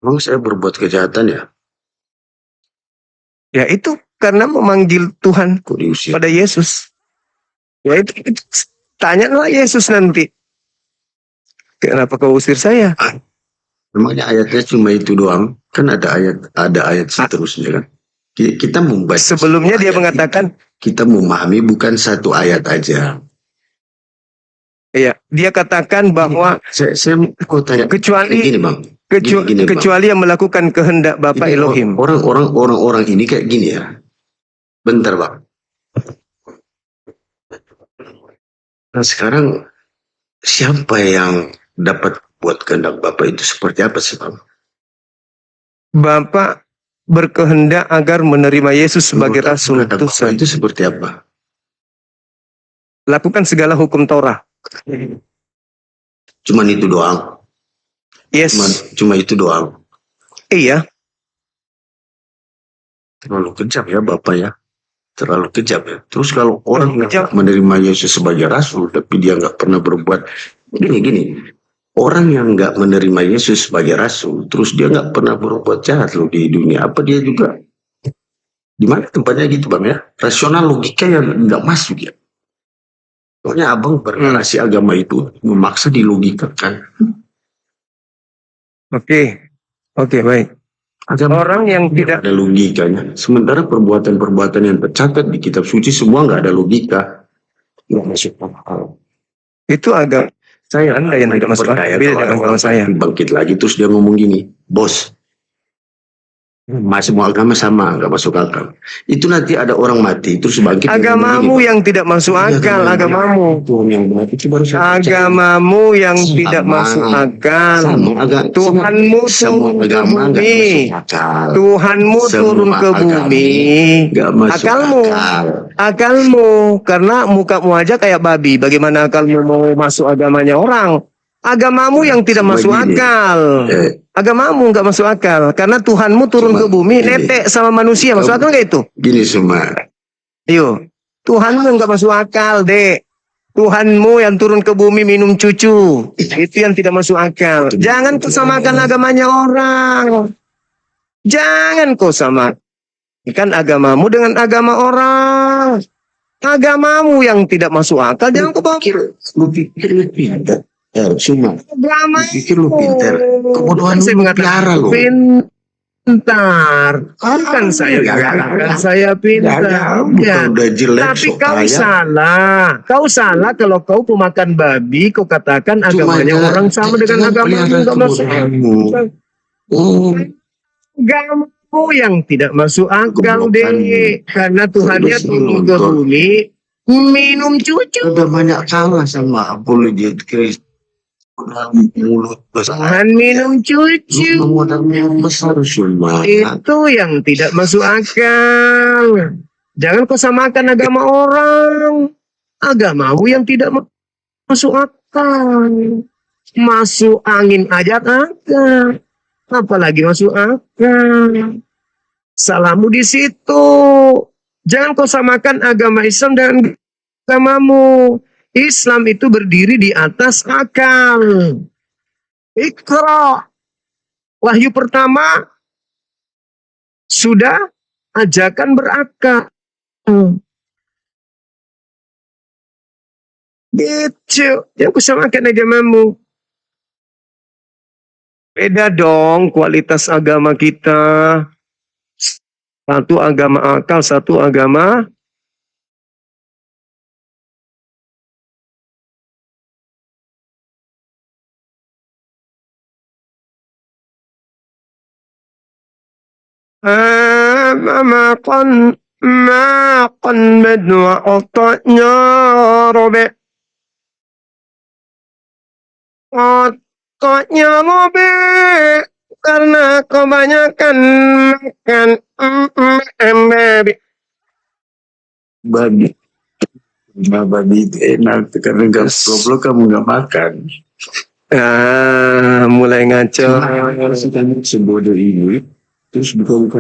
Emang saya berbuat kejahatan ya? Ya itu karena memanggil Tuhan Kok diusir? pada Yesus. Ya itu tanyalah Yesus nanti. Kenapa kau usir saya? Memangnya ayatnya cuma itu doang? Kan ada ayat seterusnya kan. Kita membaca Sebelumnya satu dia ayat mengatakan, kita memahami bukan satu ayat aja. ya, dia katakan bahwa Saya mau tanya kecuali gini bang, gini, Bang. kecuali yang melakukan kehendak Bapa Ini Elohim. orang ini kayak gini ya. Bentar bang. Nah sekarang siapa yang dapat buat kehendak Bapak itu seperti apa sih bang? Bapa berkehendak agar menerima Yesus sebagai rasul Kehendak Bapak utusan. itu seperti apa? Lakukan segala hukum Torah. Cuman itu doang. Yes. Cuma itu doang. Iya. Terlalu kejam ya Bapak ya. Terlalu kejam ya. Terus kalau orang Kejam. yang menerima Yesus sebagai rasul tapi dia nggak pernah berbuat gini. Orang yang nggak menerima Yesus sebagai rasul, terus dia nggak pernah berbuat jahat loh di dunia. Apa dia juga? Di mana tempatnya gitu bang ya? Rasional logika yang nggak masuk ya. Soalnya abang bernarasi agama itu memaksa dilogikakan. Oke, baik. Agama Orang yang tidak ada logikanya. Sementara perbuatan-perbuatan yang tercatat di kitab suci semua nggak ada logika. Nggak masuk akal. itu agak Anda yang tidak masuk akal. Beda dengan kalau saya. Bangkit lagi terus dia ngomong gini, bos, semua agama sama nggak masuk akal. Itu nanti ada orang mati terus bangkit. dia ngomong Agamamu gini, yang tidak masuk akal, agamamu. Tuhan yang benar itu baru saya percaya. Agamamu yang Sama. tidak masuk akal. Sama agama. Tuhanmu Semua turun ke agama nggak bumi. masuk akal. Tuhanmu Semua turun ke agama bumi. nggak masuk Akalmu. akal. Akalmu, karena mukamu aja kayak babi. Bagaimana akalmu mau masuk agamanya orang? Agamamu yang tidak Cuma masuk gini. akal. Agamamu nggak masuk akal. Karena Tuhanmu turun Cuma ke bumi, gini. netek sama manusia. Masuk akal nggak itu? Gini semua. Yo, Tuhanmu nggak masuk akal, dek. Tuhanmu yang turun ke bumi minum cucu. Itu yang tidak masuk akal. Jangan kau samakan agamanya orang. Jangan kau samakan agamamu dengan agama orang. Agamamu yang tidak masuk akal, jangan kau bawa Lu pikir lu pintar. Cuma agama. pikir lu pintar. Kebodohan Saya lu mengatakan piara lu. pintar. Bukan saya katakan saya pintar. Ya. Bukan udah jelek Tapi sok kau kaya. salah. Kau salah kalau kau pemakan babi, kau katakan agamanya jangan- orang sama dengan jangan agamamu. pelihara Nggak masuk kebodohanmu. akal. Agamamu yang tidak masuk akal, Keblokanmu. dek. Karena Tuhannya Terus turun ke nonton. bumi minum cucu. Udah banyak kalah sama apologet Kristus. Mulut besar. Tuhan minum cucu. Modal yang besar semua. Itu yang tidak masuk akal. Jangan kau samakan agama orang. Agamamu yang tidak masuk akal. Masuk angin aja agak. Apalagi masuk akal. Salahmu di situ. Jangan kau samakan agama Islam dengan agamamu. Islam itu berdiri di atas akal. Iqra. Wahyu pertama sudah ajakan berakal. Gitu. Jangan kau samakan agamamu. Beda dong kualitas agama kita. Satu agama akal, satu agama makan bedua otaknya robek. Otaknya robek karena kebanyakan makan babi. Babi. Babi itu enak karena gak goblok kamu gak makan. Mulai ngaco. Kamu sebodoh ini terus buka-buka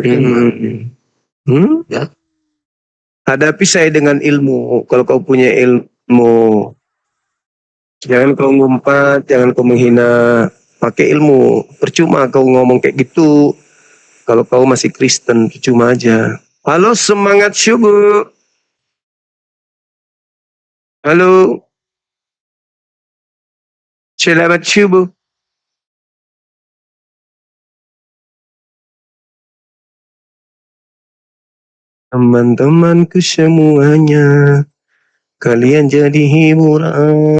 Ya. Hadapi saya dengan ilmu. Kalau kau punya ilmu, jangan kau ngumpat, jangan kau menghina. Pakai ilmu. Percuma kau ngomong kayak gitu. Kalau kau masih Kristen, percuma aja. Halo, semangat subuh. Halo, selamat subuh. Teman-temanku semuanya, kalian jadi hiburan.